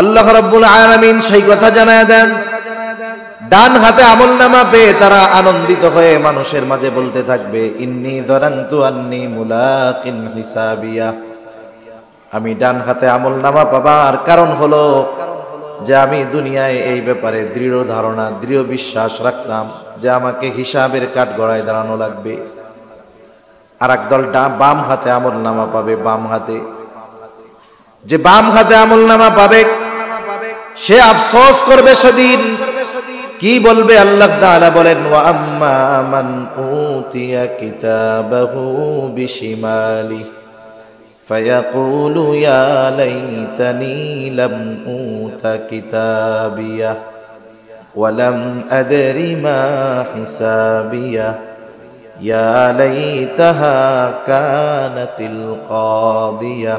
আল্লাহ রাব্বুল আলামিন সেই কথা জানায় দেন, ডান হাতে আমলনামা পেয়ে তারা আনন্দিত হয়ে মানুষের মাঝে বলতে থাকবে, ইন্নী যারানতু আন্নী মুলাকিন হিসাবিয়া। আমি ডান হাতে আমলনামা পাবার কারণ হলো যে আমি দুনিয়ায় এই ব্যাপারে দৃঢ় ধারণা, দৃঢ় বিশ্বাস রাখতাম যে আমাকে হিসাবের কাঠগড়ায় দাঁড়ানো লাগবে। আর একদল বাম হাতে আমলনামা পাবে, বাম হাতে, যে বাম হাতে আমলনামা পাবে সে আফসোস করবে সেদিন। কি বলবে? আল্লাহ তাআলা বলেন, ওয়া আম্মা মান উতিয়া কিতাবাহু বিশিমালি ফায়াকুলু ইয়া লাইতানি লাম উতা কিতাবিয়া ওয়া লাম আদরি মা হিসাবিয়া ইয়া লাইতাহা কানাতিল কাদিয়া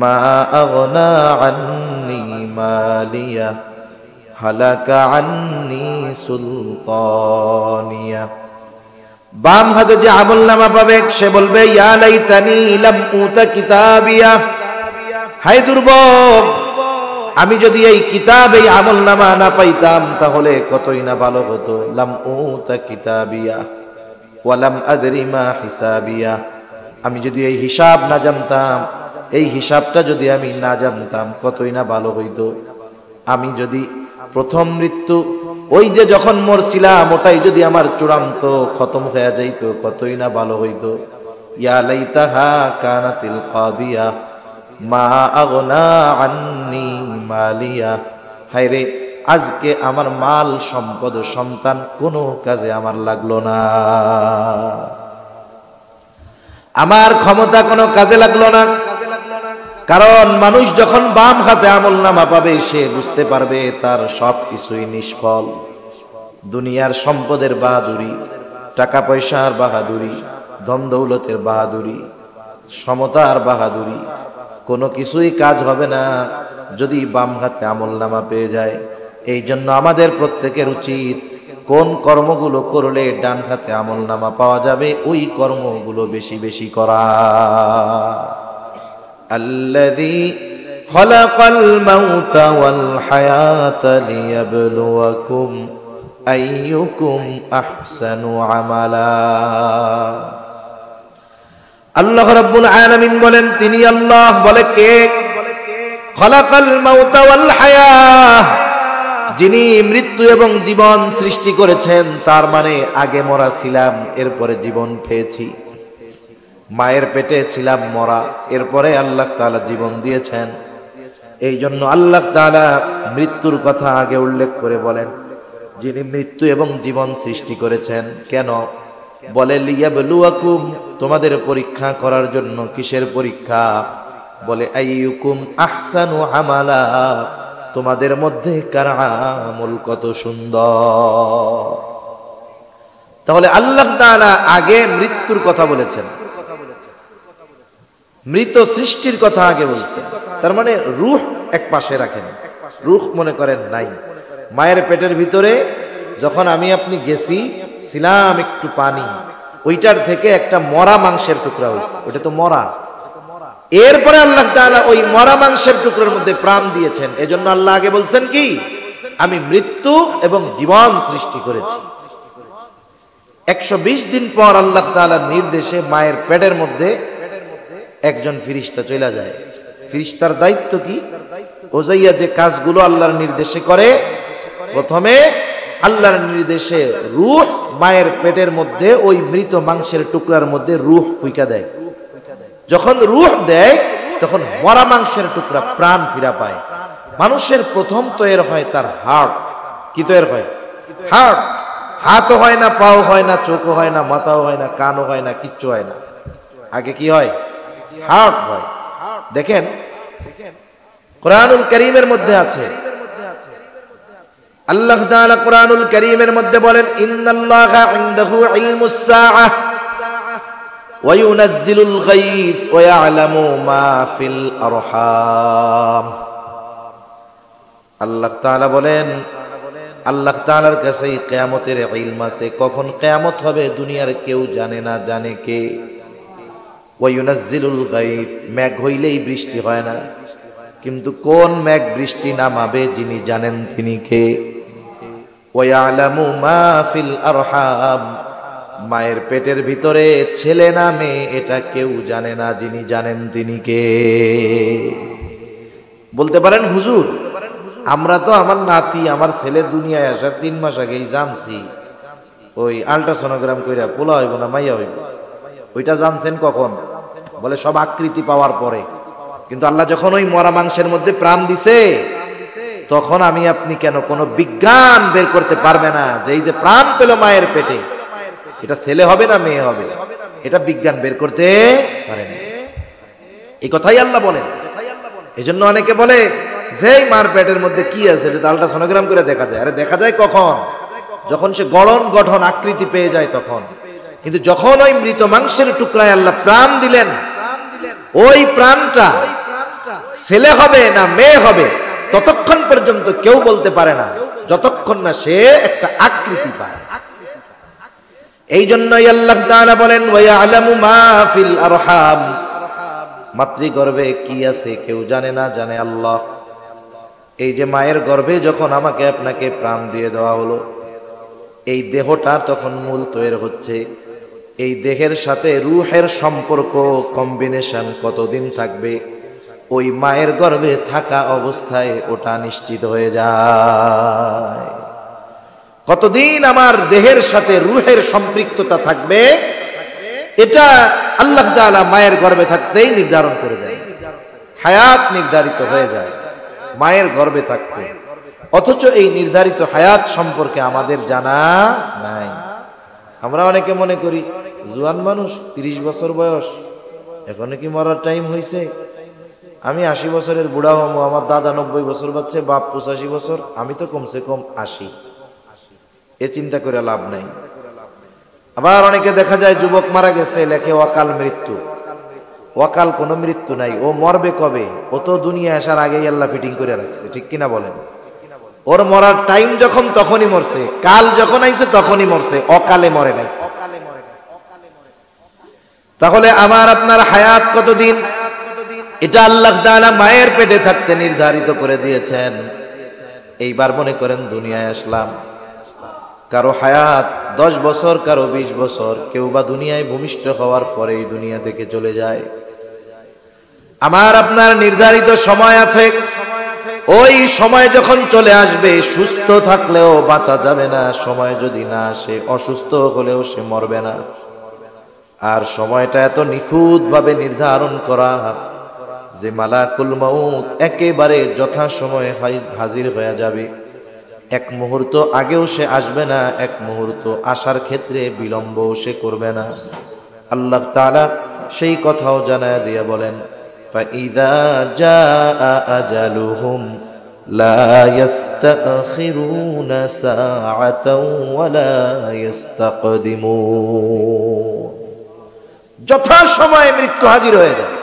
মা আগনা আন্নি মালিয়া হালাকা আন্নি সুলতানিয়া। বাম হাতে যে আমলনামা পাবে সে বলবে, ইয়া লাইতানি লাম উতা কিতাবিয়া, হায় দুর্ভোগ, আমি যদি এই কিতাব, এই আমলনামা না পাইতাম তাহলে কতই না ভালো হতো। লাম উতা কিতাবিয়া ওয়া লাম আদরি মা হিসাবিয়া, আমি যদি এই হিসাব না জানতাম, এই হিসাবটা যদি আমি না জানতাম কতই না ভালো হইতো। আমি যদি প্রথম মৃত্যু, ওই যে যখন মরছিলাম, ওটাই যদি আমার চূড়ান্ত খতম হয়ে যাইতো কতই না ভালো হইতো। ইয়া লাইতাহা কানাতিল কাদিয়া মা আগনা আন্নি মালিয়া, হায়রে আজকে আমার মাল সম্পদ সন্তান কোনো কাজে আমার লাগলো না, আমার ক্ষমতা কোনো কাজে লাগলো না। কারণ মানুষ যখন বাম হাতে আমলনামা পাবে সে বুঝতে পারবে তার সব কিছুই নিষ্ফল। দুনিয়ার সম্পদের বাহাদুরি, টাকা পয়সার বাহাদুরি, ধন দৌলতের বাহাদুরি, সমতার বাহাদুরি, কোনো কিছুই কাজ হবে না যদি বাম হাতে আমলনামা পেয়ে যায়। এই জন্য আমাদের প্রত্যেকের উচিত কোন কর্মগুলো করলে ডান হাতে আমলনামা পাওয়া যাবে ওই কর্মগুলো বেশি বেশি করা। আল্লাযী খালাকাল মাউতা ওয়াল হায়াতা লিয়াবলুয়াকুম আইয়ুকুম আহসানু আমালা। আল্লাহ রাব্বুল আলামিন বলেন, তিনি আল্লাহ। বলে কে? খালাকাল মাউতা ওয়াল হায়াহ, যিনি মৃত্যু এবং জীবন সৃষ্টি করেছেন। তার মানে আগে মরা ছিলাম, এরপরে জীবন পেয়েছি। মায়ের পেটে ছিলাম মরা, এরপরে আল্লাহ তাআলা জীবন দিয়েছেন। এই জন্য আল্লাহ তাআলা মৃত্যুর কথা আগে উল্লেখ করে বলেন, যিনি মৃত্যু এবং জীবন সৃষ্টি করেছেন। কেন? বলে লিয়াবলুয়াকুম, তোমাদের পরীক্ষা করার জন্য। কিসের পরীক্ষা? বলে আইয়ুকুম আহসানু আমালা, তোমাদের মধ্যে কার আমল কত সুন্দর। তাহলে আল্লাহ তাআলা আগে মৃত্যুর কথা বলেছেন, মৃত সৃষ্টির কথা আগে বলছেন। তার মানে রূহ এক পাশে রাখেন, রূহ মনে করেন নাই। মায়ের পেটের ভিতরে যখন আমি আপনি গেছি, ছিলাম একটু পানি, ওইটার থেকে একটা মরা মাংসের টুকরা হয়েছে, ওইটা তো মরা। এরপরে আল্লাহ তাআলা ওই মরা মাংসের টুকরার মধ্যে প্রাণ দিয়েছেন। এজন্য আল্লাহ আগে বলছেন কি? আমি মৃত্যু এবং জীবন সৃষ্টি করেছি। 120 দিন পর আল্লাহ তাআলার নির্দেশে মায়ের পেটের মধ্যে একজন ফেরেশতা চলে যায়। ফেরেশতার দায়িত্ব কি? ওজাইয়া যে কাজগুলো আল্লাহর নির্দেশে করে, প্রথমে আল্লাহর নির্দেশে রূহ মায়ের পেটের মধ্যে ওই মৃত মাংসের টুকরার মধ্যে রূহ ফুঁকা দেয়। যখন রূহ দেয় তখন মরা মাংসের টুকরা প্রাণ ফিরা পায়। মানুষের প্রথম তৈরি হয় তার হার্ট। কি তৈরি হয়? হার্ট। হাতও হয় না, পাও হয় না, চোখও হয় না, মাথাও হয় না, কানও হয় না, কিচ্ছু হয় না। আগে কি হয়? হার্ট হয়। দেখেন কোরআনুল কারীমের মধ্যে আছে, আল্লাহ তাআলা কোরআনুল কারীমের মধ্যে বলেন, ইন্নাল্লাহা ইনদাহু ইলমুস সাআহ ওয়া ইউনাজ্জিলুল গায়থ ওয়া ইয়ালামু মা ফিল আরহাম। আল্লাহ তাআলা বলেন, আল্লাহ তাআলার কাছে কিয়ামতের ইলম আছে। কখন কিয়ামত হবে দুনিয়ার কেউ জানে না, জানে কে? ওয়া ইউনাজ্জিলুল গায়থ, মেঘ হইলেই বৃষ্টি হয় না। কিন্তু কোন মেঘ বৃষ্টি নামাবে যিনি জানেন তিনি কে। ওয়া ইয়ালামু মা ফিল আরহাম, মায়ের পেটের ভিতরে ছেলে না মেয়ে এটা কেউ জানে না, যিনি জানেন তিনি কে। বলতে পারেন হুজুর, আমরা তো আমার নাতি আমার ছেলে দুনিয়ায় আসার 3 মাস আগেই জানছি, ওই আল্ট্রাসোনোগ্রাম কইরা পোলা হইব না মাইয়া হইব, ওইটা জানছেন কখন? বলে সব আকৃতি পাওয়ার পরে। কিন্তু আল্লাহ যখন ওই মরা মাংসের মধ্যে প্রাণ দিছে, তখন আমি আপনি কেন কোনো বিজ্ঞান বের করতে পারবে না যে এই যে প্রাণ পেল মায়ের পেটে, এটা ছেলে হবে না মেয়ে হবে, এটা বিজ্ঞান বের করতে পারে না। এই কথাই আল্লাহ বলেন। এই জন্য অনেকে বলে যে মার পেটের মধ্যে কি আছে এটা আল্ট্রাসোনোগ্রাম করে দেখা যায়। আরে দেখা যায় কখন? যখন সে গড়ন গঠন আকৃতি পেয়ে যায় তখন। কিন্তু যখন ওই মৃত মাংসের টুকরায় আল্লাহ প্রাণ দিলেন, ওই প্রাণটা ছেলে হবে না মেয়ে হবে ততক্ষণ পর্যন্ত কেউ বলতে পারে না, যতক্ষণ না সে একটা আকৃতি পায়। এই জন্যই আল্লাহ তাআলা বলেন ওয়া ইয়ালামু মা ফিল আরহাম, মাতৃগর্ভে কি আছে কেউ জানে না, জানে আল্লাহ। এই যে মায়ের গর্ভে যখন আমাকে আপনাকে প্রাণ দিয়ে দেওয়া হলো, এই দেহটা তখন মূল তৈরি হচ্ছে। এই দেহের সাথে রূহের সম্পর্ক কম্বিনেশন কতদিন থাকবে, ওই মায়ের গর্ভে থাকা অবস্থায় ওটা নিশ্চিত হয়ে যায়। কতদিন আমার দেহের সাথে রূহের সম্পৃক্ততা থাকবে, এটা আল্লাহ তাআলা মায়ের গর্ভে থাকতেই নির্ধারণ করে দেয়। হায়াত নির্ধারিত হয়ে যায় মায়ের গর্ভে থাকতে। অথচ এই নির্ধারিত হায়াত সম্পর্কে আমাদের জানা নাই। আমরা অনেকে মনে করি জোয়ান মানুষ 30 বছর বয়স, এখনো কি মরার টাইম হয়েছে? আমি 80 বছরের বুড়া হবো, আমার দাদা 90 বছর বাচ্চা, বাপ 85 বছর, আমি তো কমসে কম 80। এ চিন্তা করে লাভ নাই। আবার অনেকে দেখা যায় যুবক মারা গেছে, লেখে অকাল মৃত্যু। অকাল কোনো মৃত্যু নাই, ও মরবে কবে? ও তো দুনিয়া আসার আগেই আল্লাহ ফিটিং করে রাখছে, ঠিক কিনা বলেন? ওর মরার টাইম যখন তখনই মরছে, কাল যখন আইছে তখনই মরছে, অকালে মরে নাই। তাহলে আমার আপনার হায়াত কতদিন, এটা আল্লাহ তাআলা মায়ের পেটে থাকতে নির্ধারিত করে দিয়েছেন। এইবার মনে করেন দুনিয়ায় আসলাম, কারো হায়াত 10 বছর, কারো 20 বছর, কেউ বা দুনিয়ায় ভূমিষ্ঠ হওয়ার পরেই দুনিয়া থেকে চলে যায়। আমার আপনার নির্ধারিত সময় আছে, ওই সময় যখন চলে আসবে সুস্থ থাকলেও বাঁচা যাবে না, সময় যদি না আসে অসুস্থ হলেও সে মরবে না। আর সময়টা এত নিখুঁত ভাবে নির্ধারণ করা যে মালাকুল মাউত একেবারে যথাসময়ে হাজির হয়ে যাবে। এক মুহূর্ত আগেও সে আসবে না, এক মুহূর্ত আসার ক্ষেত্রে বিলম্বও সে করবে না। আল্লাহ তাআলা সেই কথাও জানায় দিয়ে বলেন ফাইদা জাআ আজালুহুম লা ইস্তাখিরুনা সাআতাও ওয়া লা ইস্তাকদিমুন। যথাসময়ে মৃত্যু হাজির হয়ে যাবে,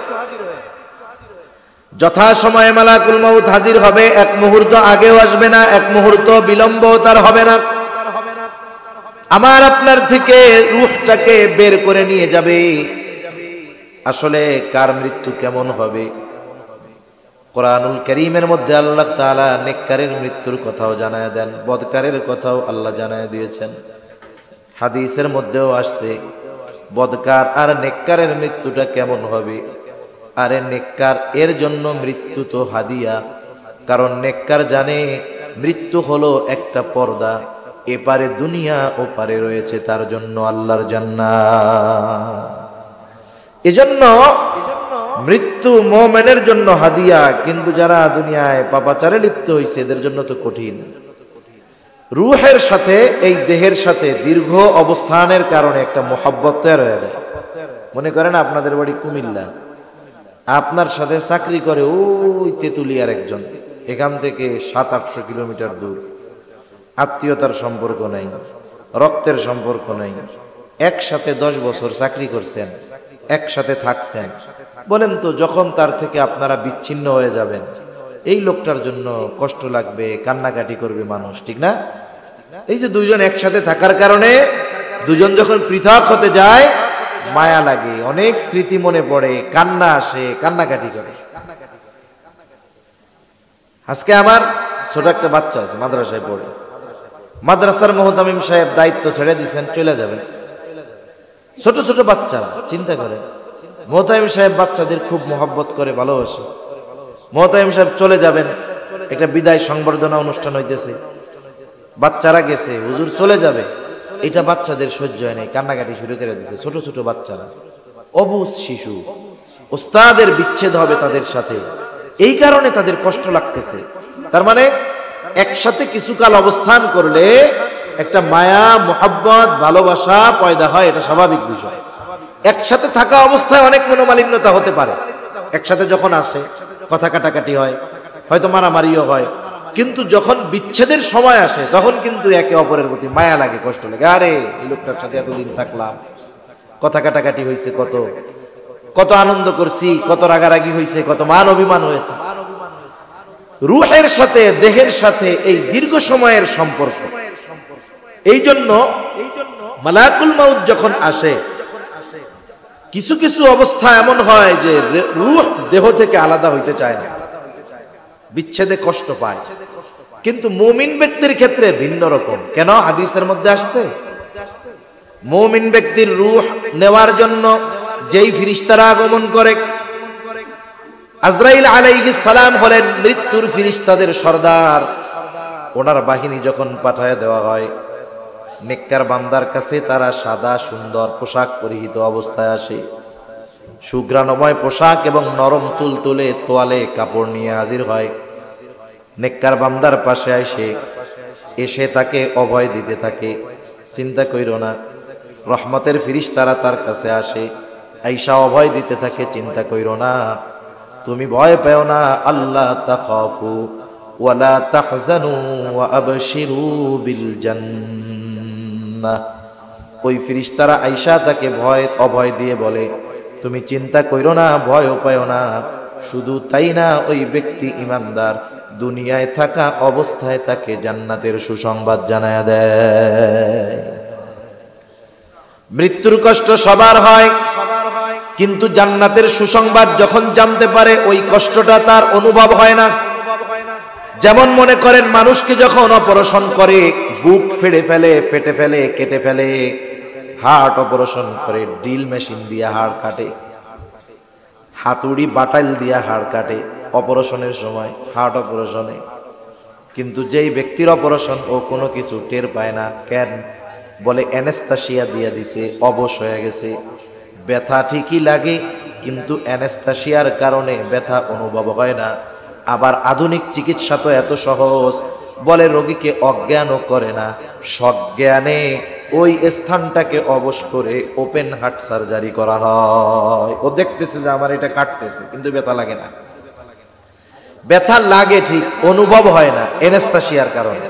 যথাসময়ে মালাকুল মউত হাজির হবে, এক মুহূর্ত আগেও আসবে না, এক মুহূর্ত বিলম্ব তার হবে না। আমার আপনার থেকে রূহটাকে বের করে নিয়ে যাবে। আসলে কার মৃত্যু কেমন হবে, কোরআনুল কারীমের মধ্যে আল্লাহ তাআলা নেককারের মৃত্যুর কথাও জানায় দেন, বদকারের কথাও আল্লাহ জানায় দিয়েছেন। হাদিসের মধ্যেও আসছে বদকার আর নেককারের মৃত্যুটা কেমন হবে। আরে নেককার এর জন্য মৃত্যু তো হাদিয়া, কারণ নেককার জানে মৃত্যু হলো একটা পর্দা, এপারে দুনিয়া ওপারে রয়েছে তার জন্য আল্লাহর জান্নাত। এজন্য মৃত্যু মুমিনের জন্য হাদিয়া, কিন্তু যারা দুনিয়ায় পাপাচারে লিপ্ত হয়েছে এদের জন্য তো কঠিন। রূহের সাথে এই দেহের সাথে দীর্ঘ অবস্থানের কারণে একটা মহব্বত তৈরি হয়ে যায়। মনে করেন আপনাদের বাড়ি কুমিল্লা, আপনার সাথে চাকরি করে ওই তেতুলিয়ার একজন, এখান থেকে 700-800 কিলোমিটার দূর, আত্মীয়তার সম্পর্ক নাই, রক্তের সম্পর্ক নাই, একসাথে 10 বছর চাকরি করছেন, একসাথে থাকছেন। বলেন তো যখন তার থেকে আপনারা বিচ্ছিন্ন হয়ে যাবেন, এই লোকটার জন্য কষ্ট লাগবে, কান্নাকাটি করবে মানুষ, ঠিক না? এই যে দুইজন একসাথে থাকার কারণে দুজন যখন পৃথক হতে যায় মায়া লাগে, অনেক স্মৃতি মনে পড়ে, কান্না আসে, কান্নাকাটি করে। আজকে আমার ছোট একটা বাচ্চা আছে, মাদ্রাসায় পড়ে, মাদ্রাসার মুহতামিম সাহেব দায়িত্ব ছেড়ে দিয়েছেন, চলে যাবেন। ছোট ছোট বাচ্চারা চিন্তা করে, মুহতামিম সাহেব বাচ্চাদের খুব মহব্বত করে, ভালোবাসে। মুহতামিম সাহেব চলে যাবেন, একটা বিদায় সংবর্ধনা অনুষ্ঠান হইতেছে, বাচ্চারা গেছে, হুজুর চলে যাবে, এটা বাচ্চাদের সহ্য হয় নাই, কান্নাকাটি শুরু করে দিয়েছে। ছোট ছোট বাচ্চারা, অবুঝ শিশু, ওস্তাদের বিচ্ছেদ হবে তাদের সাথে, এই কারণে তাদের কষ্ট লাগতেছে। তার মানে একসাথে কিছুকাল অবস্থান করলে একটা মায়া, মোহাব্বত, ভালোবাসা পয়দা হয়, এটা স্বাভাবিক বিষয়। একসাথে থাকা অবস্থায় অনেক মনোমালিন্যতা হতে পারে, একসাথে যখন আসে কথা কাটাকাটি হয়, হয়তো মারামারিও হয়, কিন্তু যখন বিচ্ছেদের সময় আসে তখন কিন্তু একে অপরের প্রতি মায়া লাগে, কষ্ট লাগে। আরে এই লোকটার সাথে এতদিন থাকলাম, কথা কাটাকাটি হয়েছে, কত কত আনন্দ করছি, কত রাগারাগি হয়েছে, কত মান অভিমান হয়েছে। রূহের সাথে, দেহের সাথে এই দীর্ঘ সময়ের সম্পর্ক। এই জন্য মালাকুল মাউত যখন আসে, কিছু কিছু অবস্থা এমন হয় যে রূহ দেহ থেকে আলাদা হইতে চায় না, বিচ্ছেদে কষ্ট পায়। কিন্তু মুমিন ব্যক্তির ক্ষেত্রে ভিন্ন রকম। কেন? হাদিসের মধ্যে আসছে, মুমিন ব্যক্তির রূহ নেওয়ার জন্য যেই ফেরেশতারা আগমন করে, আজরাইল আলাইহিস সালাম হলেন মৃত্যুর ফেরেশতাদের সর্দার। ওনার বাহিনী যখন পাঠায় দেওয়া হয়, নেককার বান্দার কাছে তারা সাদা সুন্দর পোশাক পরিহিত অবস্থায় আসে, সুঘ্রাণময় পোশাক এবং নরম তুলতুলে তোয়ালে কাপড় নিয়ে হাজির হয়। নেককার বান্দার পাশে এসে তাকে অভয় দিতে থাকে, চিন্তা কইরো না। রহমতের ফেরেশতারা তার কাছে আসে, আইসা অভয় দিতে থাকে, চিন্তা কইরো না, তুমি ভয় পেও না, আল্লাহ তাখাফু ওয়ালা তাহজানু ওয়া আবশিরু বিল জান্নাহ। ওই ফেরেশতারা আইসা তাকে অভয় দিয়ে বলে, তুমি চিন্তা কইরো না, ভয়ও পেও না। শুধু তাই না, ওই ব্যক্তি ঈমানদার, দুনিয়ায় থাকা অবস্থায় তাকে জান্নাতের সুসংবাদ জানায়া দেয়। মৃত্যুর কষ্ট সবার হয়, কিন্তু জান্নাতের সুসংবাদ যখন জানতে পারে ওই কষ্টটা তার অনুভব হয় না। যেমন মনে করেন, মানুষকে যখন অপারেশন করে, বুক ফেটে ফেলে, কেটে ফেলে, হার্ট অপারেশন করে, ড্রিল মেশিন দিয়ে হাড় কাটে, হাতুড়ি বাটাইল দিয়া হাড় কাটে অপারেশনের সময়, হার্ট অপারেশনে। কিন্তু যেই ব্যক্তির অপারেশন, ও কোনো কিছু টের পায় না। কেন? বলে অ্যানেস্থেসিয়া দিয়ে দিছে, অবশ হয়ে গেছে। ব্যথা ঠিকই লাগে, কিন্তু অ্যানেস্থেসিয়ার কারণে ব্যথা অনুভব হয় না। আবার আধুনিক চিকিৎসা তো এত সহজ, বলে রোগীকে অজ্ঞানও করে না, সজ্ঞানে ওই স্থানটাকে অবশ করে ওপেন হার্ট সার্জারি করা হয়। ও দেখতেছে যে আমার এটা কাটতেছে, কিন্তু ব্যথা লাগে না। ব্যথা লাগে ঠিক, অনুভব হয় না, অ্যানেস্থেসিয়ার কারণে।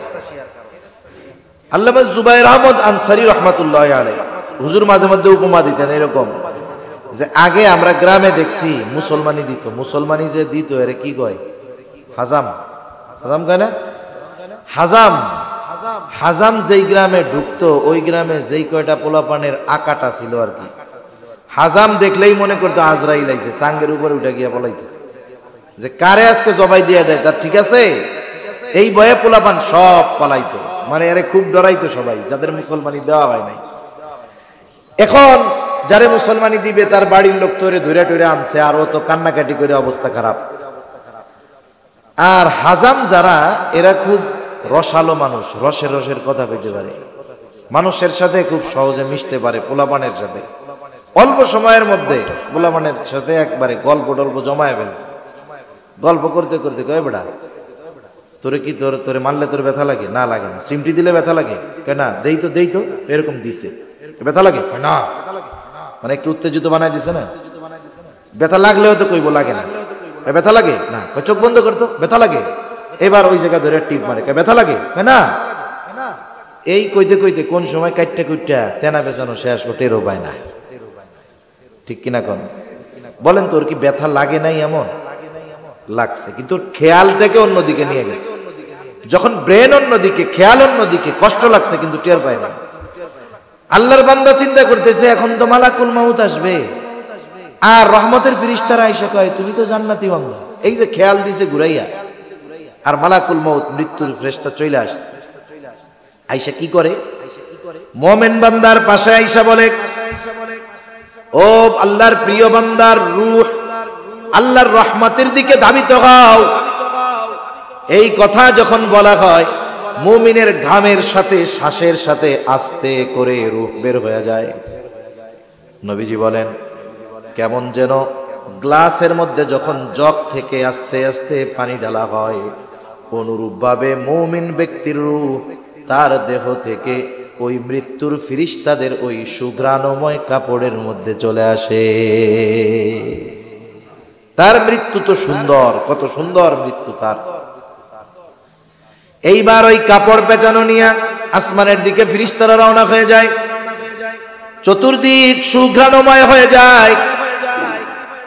আল্লামা জুবায়ের আহমদ আনসারী রাহমাতুল্লাহি আলাইহি হুজুর মাঝে মধ্যে উপমা দিতেন এরকম, যে আগে আমরা গ্রামে দেখছি মুসলমানি দিত, মুসলমানি যে দিত এর কি কয়? হাজাম। হাজাম কয় না? হাজাম। হাজাম যেই গ্রামে ঢুকতো, ওই গ্রামে যেই কয়টা পোলাপানের আকাটা ছিল আর কি, হাজাম দেখলেই মনে করতো আজরাইল আইছে, সাঙ্গের উপরে উঠে গিয়া বলাইতো যে কারে আজকে জবাই দিয়ে দেয় তার ঠিক আছে। এই ভয়ে পোলাপান সব পালাইতো, মানে আরে খুব ডরাইতো সবাই, যাদের মুসলমানি দেওয়া হয় নাই। এখন যারে মুসলমানি দিবে তার বাড়ির লোক তোরে ধরে টরে আনছে, আর ও তো কান্নাকাটি করে অবস্থা খারাপ। আর হাজাম যারা, এরা খুব রসালো মানুষ, রসের কথা কইতে পারে, মানুষের সাথে খুব সহজে মিশতে পারে, পোলাপানের সাথে অল্প সময়ের মধ্যে পোলাপানের সাথে একবারে গল্প টল্প জমায় ফেলছে। গল্প করতে করতে কয়, বেড়া তোরে কি তোরে মারলে তোর ব্যথা লাগে? না লাগে না। সিমটি দিলে ব্যথা লাগে? না দেই তো এরকম দিছে, ব্যথা লাগে না, মানে একটু উত্তেজিত বানাই দিছে না। ব্যথা লাগলেও তো কইব লাগে না, ব্যথা লাগে না, চোখ বন্ধ করতো, ব্যথা লাগে। এবার ওই জায়গা ধরে টিপ মারে, ব্যথা লাগে না। এই কইতে কইতে কোন সময় কাটটা কুইটা তেনা বেচানো শেষ, ও টেরও পায় না। ঠিক কিনা কোন? বলেন তোর কি ব্যথা লাগে নাই? এমন লাগছে, কিন্তু খেয়ালটাকে অন্যদিকে নিয়ে গেছে। যখন ব্রেন অন্যদিকে, খেয়াল অন্যদিকে, কষ্ট লাগছে কিন্তু টের পায় না। আল্লাহর বান্দা চিন্তা করতেছে এখন তো মালাকুল মাউত আসবে, আর রহমতের ফেরেশতারা আইসা কয় তুমি তো জান্নাতি বান্দা। এই যে খেয়াল দিছে ঘুরাইয়া, আর মালাকুল মউত মৃত্যুর ফেরেশতা চলে আসছে। আয়েশা কি করে? মুমিন বান্দার পাশে আয়েশা বলে, ও আল্লাহর প্রিয় বান্দার রূহ, আল্লাহর রহমতের দিকে ধাবিত হও। এই কথা যখন বলা হয়, মুমিনের ঘামের সাথে শ্বাসের সাথে আস্তে করে রূহ বের হয়ে যায়। নবীজি বলেন, কেমন যেন গ্লাসের মধ্যে যখন জগ থেকে আস্তে আস্তে পানি ঢালা হয়, অনুরূপভাবে মুমিন ব্যক্তির রূহ তার দেহ থেকে ওই মৃত্যুর ফেরেশতাদের ওই সুঘ্রাণময় কাপড়ের মধ্যে চলে আসে। তার মৃত্যু তো সুন্দর, কত সুন্দর মৃত্যু তার। এইবার ওই কাপড় পেঁচানো নিয়ে আসমানের দিকে ফেরেশতারা রওনা হয়ে যায়। চতুর্দিক সুঘ্রাণময় হয়ে যায়।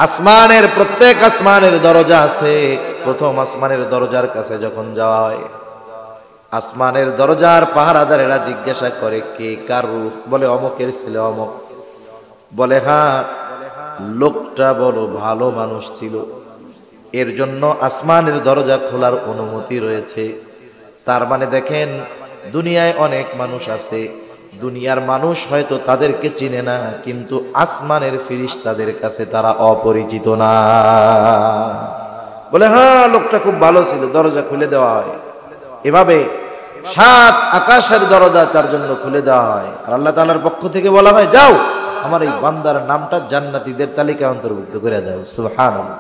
আসমানের প্রত্যেক আসমানের দরজা আছে। প্রথম আসমানের দরজার কাছে যখন যাওয়া হয়, আসমানের দরজার পাহারাদারেরা জিজ্ঞাসা করে, কে কার রূহ? বলে অমকের ছেলে অমক। বলে হ্যাঁ, লোকটা বড় ভালো মানুষ ছিল, এর জন্য আসমানের দরজা খোলার অনুমতি রয়েছে। তার মানে দেখেন, দুনিয়ায় অনেক মানুষ আছে, দুনিয়ার মানুষ হয়তো তাদেরকে চিনে না, কিন্তু আসমানের ফেরেশতাদের কাছে তারা অপরিচিত না। বলে হ্যাঁ, লোকটা খুব ভালো ছিল, দরজা খুলে দেওয়া হয়। এভাবে 7 আকাশের দরজা তার জন্য খুলে দেওয়া হয়। আর আল্লাহ তাআলার পক্ষ থেকে বলা হয়, যাও আমার এই বান্দার নামটা জান্নাতীদের তালিকায় অন্তর্ভুক্ত করে দাও। সুবহানাল্লাহ।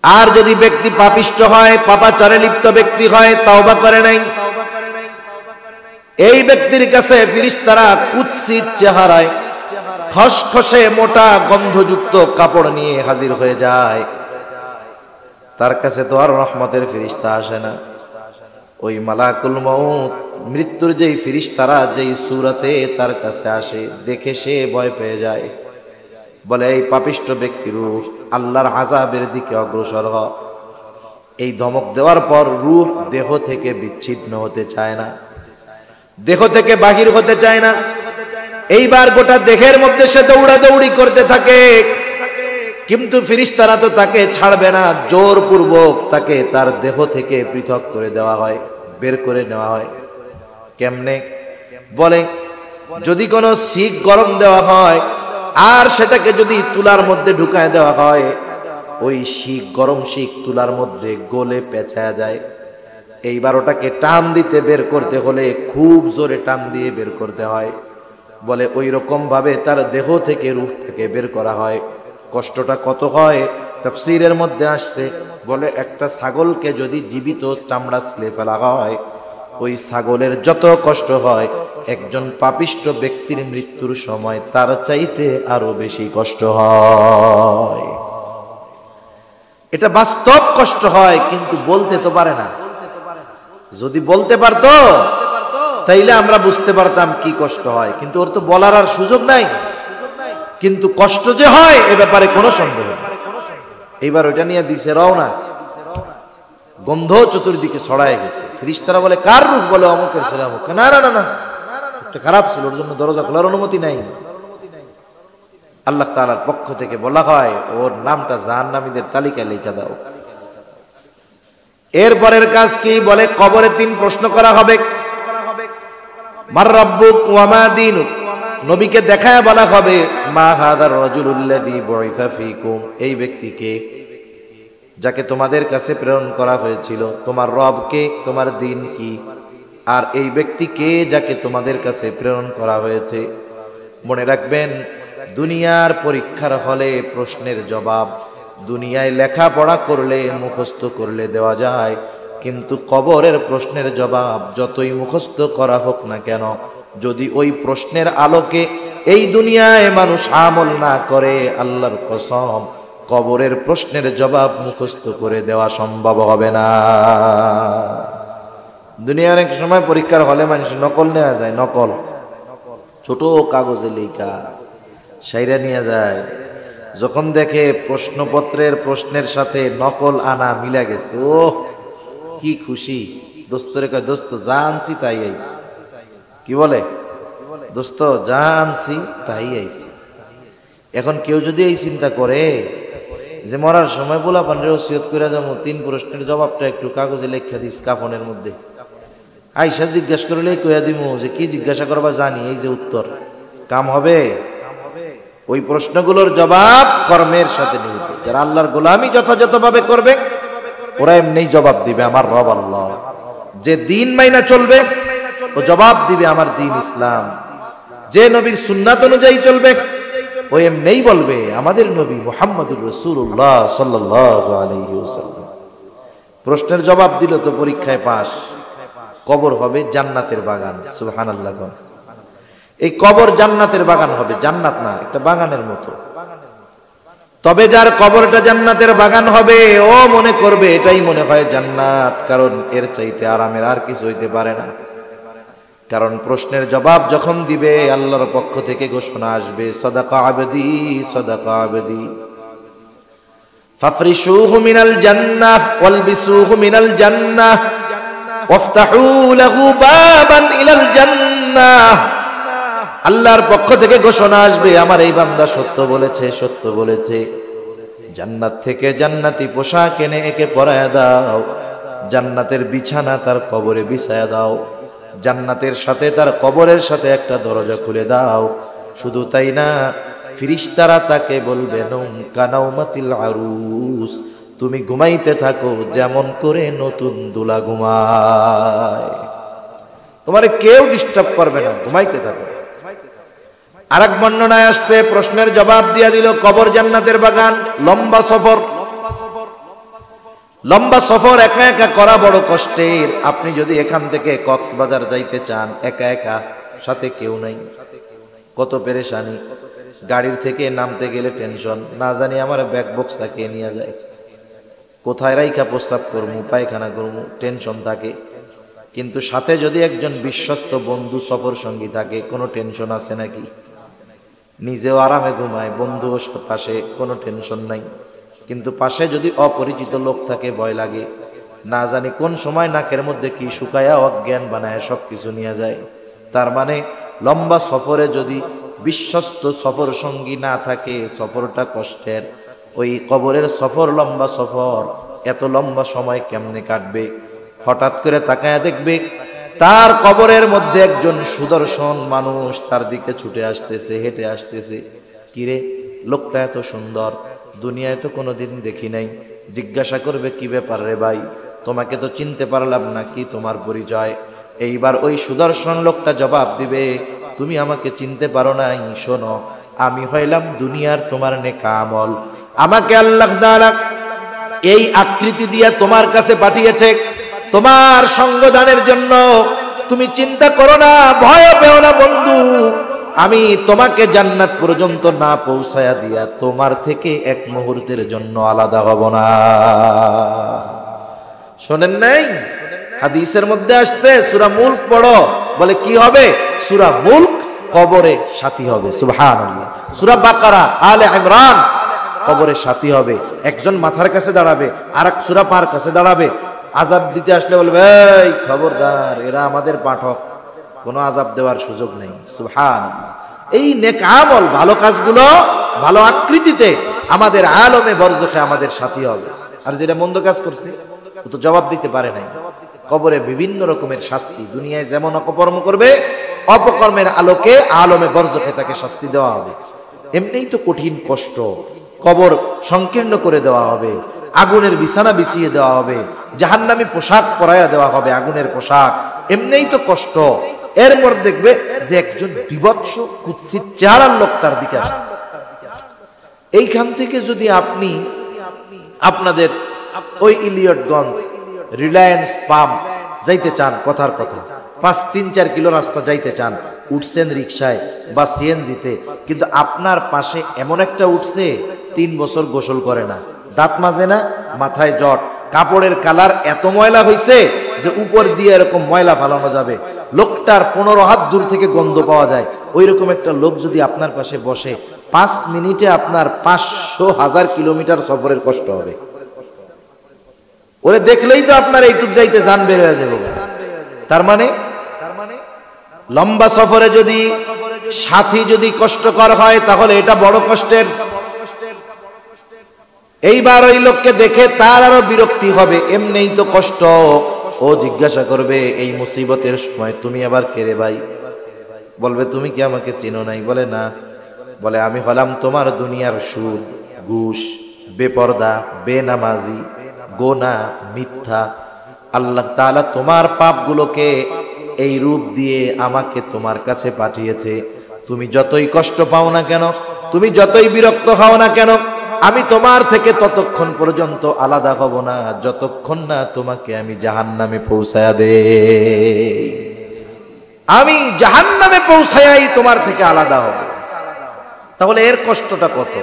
আর যদি ব্যক্তি পাপিষ্ঠ হয়, পাপাচারে লিপ্ত ব্যক্তি হয়, তাওবা করে নাই, এই ব্যক্তির কাছে ফেরেশতারা কুৎসিত চেহারায় খসখসে মোটা গন্ধযুক্ত কাপড় নিয়ে হাজির হয়ে যায়। তার কাছে তো আর রহমতের ফেরেশতা আসে না। ওই মালাকুল মউত মৃত্যুর যেই ফেরেশতারা যেই সূরাতে তার কাছে আসে, দেখে সে ভয় পেয়ে যায়। বলে, এই পাপিষ্ঠ ব্যক্তির রূহ আল্লাহর আযাবের দিকে অগ্রসর হ। এই ধমক দেওয়ার পর রূহ দেহ থেকে বিচ্ছিন্ন হতে চায় না, দেহ থেকে বাহির হতে চায় না। এইবার গোটা দেহের মধ্যে সে দৌড়াদৌড়ি করতে থাকে, কিন্তু ফেরেশতারা তো তাকে ছাড়বে না। জোরপূর্বক তাকে তার দেহ থেকে পৃথক করে দেওয়া হয়, বের করে নেওয়া হয়। কেমনে? বলে, যদি কোনো শিক গরম দেওয়া হয় আর সেটাকে যদি তুলার মধ্যে ঢুকায় দেওয়া হয়, ওই শিক গরম শিক তুলার মধ্যে গলে পেঁচায়া যায়। এইবার ওটাকে টান দিতে বের করতে হলে খুব জোরে টান দিয়ে বের করতে হয়। বলে ওই রকম ভাবে তার দেহ থেকে রূহটাকে বের করা হয়। কষ্টটা কত হয় তাফসীরের মধ্যে আসছে। বলে, একটা ছাগলকে যদি জীবিত চামড়া ছিলে ফেলা হয়, ওই ছাগলের যত কষ্ট হয়, একজন পাপিষ্ঠ ব্যক্তির মৃত্যুর সময় তার চাইতে আরো বেশি কষ্ট হয়। এটা বাস্তব কষ্ট হয়, কিন্তু বলতে তো পারে না। যদি বলতে পারতো তাইলে আমরা বুঝতে পারতাম কি কষ্ট হয়, কিন্তু ওর তো বলার আর সুযোগ নাই। কিন্তু কষ্ট যে হয় এ ব্যাপারে কোনো সন্দেহ নেই। এইবার ওইটা নিয়ে দিছে রওনা, গন্ধ চতুর্দিকে ছড়ায় গেছে। ফেরেশতারা বলে, কার রূহ? বলে অমুকের ছেলে অমুক। না না না না, এটা খারাপ ছিল, ওর জন্য দরজা খোলার অনুমতি নাই। আল্লাহ তাআলার পক্ষ থেকে বলা হয়, ওর নামটা জাহান্নামীদের তালিকায় লিখে দাও। এরপরের কাজ কি? বলে, কবরে 3 প্রশ্ন করা হবে। মার রাব্বুক ওয়া মা দীনুক। নবীকে দেখায় বলা হবে, মা হাদার রাজুলুল্লাযী বুইসা ফীকুম। এই ব্যক্তিকে যাকে তোমাদের কাছে প্রেরণ করা হয়েছিল, তোমার রব কে, তোমার দিন কি? আর এই ব্যক্তিকে যাকে তোমাদের কাছে প্রেরণ করা হয়েছে। মনে রাখবেন, দুনিয়ার পরীক্ষার হলে প্রশ্নের জবাব দুনিয়ায় লেখাপড়া করলে মুখস্থ করলে দেওয়া যায়, কিন্তু কবরের প্রশ্নের জবাব যতই মুখস্থ করা হোক না কেন, যদি ওই প্রশ্নের আলোকে এই দুনিয়ায় মানুষ আমল না করে, আল্লাহর কসম কবরের প্রশ্নের জবাব মুখস্থ করে দেওয়া সম্ভব হবে না। দুনিয়ার অনেক সময় পরীক্ষার হলে মানুষ নকল নেওয়া যায়, নকল ছোট কাগজে লেখা সাইরা নিয়ে যায়। যখন দেখে প্রশ্নপত্রের প্রশ্নের সাথে নকল আনা মিলা গেছে, ও কি খুশি। দোস্তরে কয়, দোস্ত যা আনছি তাই আইছি। কি বলে? দোস্ত যা আনছি তাই আইছি। এখন কেউ যদি এই চিন্তা করে যে মরার সময় পোলা পানরে ওসিয়ত করে যাবো 3 প্রশ্নের জবাবটা একটু কাগজে লেখা দিস কাফনের মধ্যে, আইসা জিজ্ঞাসা করলে কইয়া দিব যে কি জিজ্ঞাসা করবা জানি, এই যে উত্তর কাম হবে। ওই প্রশ্নগুলোর জবাব কর্মের সাথে নিহিত। যারা আল্লাহর গোলামি যথাযথভাবে করবে ওরা এমনি জবাব দিবে আমার রব আল্লাহ। যে দিন মাইনা চলবে ও জবাব দিবে আমার দিন ইসলাম। যে নবীর সুন্নাত অনুযায়ী চলবে ও এমনি বলবে আমাদের নবী মুহাম্মদুর রাসূলুল্লাহ সাল্লাল্লাহু আলাইহি ওয়াসাল্লাম। প্রশ্নের জবাব দিল তো পরীক্ষায় পাস। কবর হবে জান্নাতের বাগান, সুবহানাল্লাহ। এই কবর জান্নাতের বাগান হবে, জান্নাত না একটা বাগানের মতো। তবে যার কবরটা জান্নাতের বাগান হবে ও মনে করবে এটাই মনে হয় জান্নাত, কারণ এর চাইতে আরামের আর কিছু হইতে পারে না। কারণ প্রশ্নের জবাব যখন দিবে আল্লাহর পক্ষ থেকে ঘোষণা আসবে সাদাকা আবদি সাদাকা আবদি ফাফরিশুহু মিনাল জান্নাহ ওয়ালবিসুহু মিনাল জান্নাহ ওয়াফতাহু লাহু বাবান ইলাল জান্নাহ। আল্লাহর পক্ষ থেকে ঘোষণা আসবে আমার এই বান্দা সত্য বলেছে, সত্য বলেছে। জান্নাত থেকে জান্নাতি পোশাক এনে একে পরায়া দাও, জান্নাতের বিছানা তার কবরে বিছায়া দাও, জান্নাতের সাথে তার কবরের সাথে একটা দরজা খুলে দাও। শুধু তাই না, ফেরেশতারা তাকে বলবে কানাউমাতিল আরুস, তুমি ঘুমাইতে থাকো যেমন করে নতুন দুলা ঘুমায়, তোমারে কেউ ডিস্টার্ব করবে না, ঘুমাইতে থাকো। আরেক বর্ণনায় আসছে প্রশ্নের জবাব দিয়া দিল কবর জান্নাতের বাগান। লম্বা সফর, লম্বা সফর একা একা করা বড় কষ্টের। আপনি যদি এখান থেকে কক্সবাজার যাইতে চান একা একা, সাথে কেউ নাই, কত পেরেশানি। গাড়ির থেকে নামতে গেলে টেনশন, না জানি আমার ব্যাগ বক্সটা কে নিয়ে যায়, কোথায় রাইখা প্রস্তাব করবো পায়খানা করবো, টেনশন থাকে। কিন্তু সাথে যদি একজন বিশ্বস্ত বন্ধু সফর সঙ্গী থাকে কোনো টেনশন আছে নাকি? নিজেও আরামে ঘুমায়, বন্ধু পাশে, কোনো টেনশন নাই। কিন্তু পাশে যদি অপরিচিত লোক থাকে ভয় লাগে, না জানি কোন সময় নাকের মধ্যে কি শুকায়া অজ্ঞান বানায় সব কিছু নিয়ে যায়। তার মানে লম্বা সফরে যদি বিশ্বস্ত সফর সঙ্গী না থাকে সফরটা কষ্টের। ওই কবরের সফর লম্বা সফর, এত লম্বা সময় কেমনে কাটবে? হঠাৎ করে তাকায়া দেখবে তার কবরের মধ্যে একজন সুদর্শন মানুষ তার দিকে ছুটে আসতেছে, হেঁটে আসতেছে। কিরে, লোকটা এত সুন্দর, দুনিয়ায় তো কোনোদিন দেখি নাই। জিজ্ঞাসা করবে কি ব্যাপার রে ভাই, তোমাকে তো চিনতে পারলাম না, কি তোমার পরিচয়? এইবার ওই সুদর্শন লোকটা জবাব দিবে তুমি আমাকে চিনতে পারো নাই, শোনো আমি হইলাম দুনিয়ার তোমার নেক আমল। আমাকে আল্লাহ তাআলা এই আকৃতি দিয়ে তোমার কাছে পাঠিয়েছে তোমার সঙ্গদানের জন্য। তুমি চিন্তা করো না, ভয় পেও না বন্ধু, আমি তোমাকে জান্নাত পর্যন্ত না পৌঁছায়া দিয়া তোমার থেকে এক মুহূর্তের জন্য আলাদা হব না। শোনেন নাই? হাদিসের মধ্যে আসছে সূরা মুলক পড়ো, বলে কি হবে? সূরা মুলক কবরে সাথী হবে, সুবহানাল্লাহ। সূরা বাকারা, আলে ইমরান কবরে সাথী হবে। একজন মাথার কাছে দাঁড়াবে, আরেক সূরা পার কাছে দাঁড়াবে। আযাব দিতে আসলে বলবে এই খবরদার, এরা আমাদের পাঠক, কোনো আযাব দেওয়ার সুযোগ নেই। সুবহানাল্লাহ। এই নেক আমল, ভালো কাজগুলো ভালো আকৃতিতে আমাদের আলমে বরজখে আমাদের সাথী হবে। আর যেটা মন্দ কাজ করছে ও তো জবাব দিতে পারে নাই, কবরে বিভিন্ন রকমের শাস্তি। দুনিয়ায় যেমন অপকর্ম করবে অপকর্মের আলোকে আলমে বরজখে তাকে শাস্তি দেওয়া হবে। এমনিই তো কঠিন কষ্ট, কবর সংকীর্ণ করে দেওয়া হবে, আগুনের বিছানা বিছিয়ে দেওয়া হবে, জাহান্নামী পোশাক পরাইয়া দেওয়া হবে, আগুনের পোশাক। এমনিই তো কষ্ট, এর পর দেখবে যে একজন বিভৎস কুৎসিত চেহারার লোক তার দিকে আসছে। এইখান থেকে যদি আপনি আপনাদের ওই ইলিয়টগঞ্জ রিলায়েন্স পাম্প যাইতে চান, কথার কথা 5-3-4 কিলো রাস্তা যাইতে চান, উঠছেন রিক্সায় বা সিএনজিতে, কিন্তু আপনার পাশে এমন একটা উঠছে 3 বছর গোসল করে না, দাঁত মাজে না, মাথায় জট, কাপড়ের কালার এত ময়লা হয়েছে যে উপর দিয়ে এরকম ময়লা ফালানো যাবে, লোকটার 15 হাত দূর থেকে গন্ধ পাওয়া যায়। ওই রকম একটা লোক যদি আপনার পাশে বসে, 5 মিনিটে আপনার 500,000 কিলোমিটার সফরের কষ্ট হবে। ওরে দেখলেই তো আপনার এইটুক যাইতে জান বের হয়ে যাবে। তার মানে লম্বা সফরে যদি সাথী যদি কষ্টকর হয় তাহলে এটা বড় কষ্টের। এইবার ওই লোককে দেখে তার আরো বিরক্তি হবে, এমনিই তো কষ্ট। ও জিজ্ঞাসা করবে এই মুসিবতের সময় তুমি আবার কে রে ভাই? বলবে তুমি কি আমাকে চেনো নাই? বলে না। বলে আমি হলাম তোমার দুনিয়ার সুদ, ঘুষ, বেপর্দা, বেনামাজি, গোনা, মিথ্যা। আল্লাহ তাআলা তোমার পাপগুলোকে এই রূপ দিয়ে আমাকে তোমার কাছে পাঠিয়েছে। তুমি যতই কষ্ট পাও না কেন, তুমি যতই বিরক্ত হও না কেন, আমি তোমার থেকে ততক্ষণ পর্যন্ত আলাদা হব না যতক্ষণ না তোমাকে আমি জাহান্নামে পৌঁছায়া দেই। আমি জাহান্নামে পৌঁছায়াই তোমার থেকে আলাদা হব। তাহলে এর কষ্টটা কত?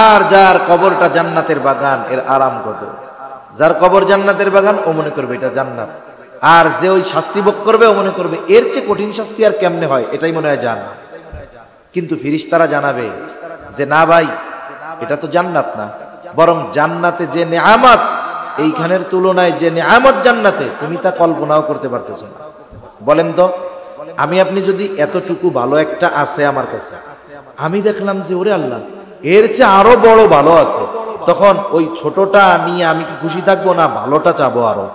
আর যার কবরটা জান্নাতের বাগান, এর আরাম কত? যার কবর জান্নাতের বাগান, ও মনে করবে এটা জান্নাত। আর যে ওই শাস্তি ভোগ করবে, ও মনে করবে এর চেয়ে কঠিন শাস্তি আর কেমনে হয়, এটাই মনে হয় জান্নাত। কিন্তু ফেরেশতারা জানাবে যে না ভাই, এটা তো জান্নাত না, বরং জান্নাতে যে নেয়ামত, এইখানের তুলনায় যে নেয়ামত জান্নাতে, তুমি তা কল্পনাও করতে পারতেছো না। বলেন তো, আমি আপনি যদি এতটুকু ভালো একটা আছে আমার কাছে, আমি দেখলাম যে ওরে আল্লাহ, এর চেয়ে আরো বড় ভালো আছে, তখন ওই ছোটটা নিয়ে আমি কি খুশি থাকবো না ভালোটা চাবো আরো?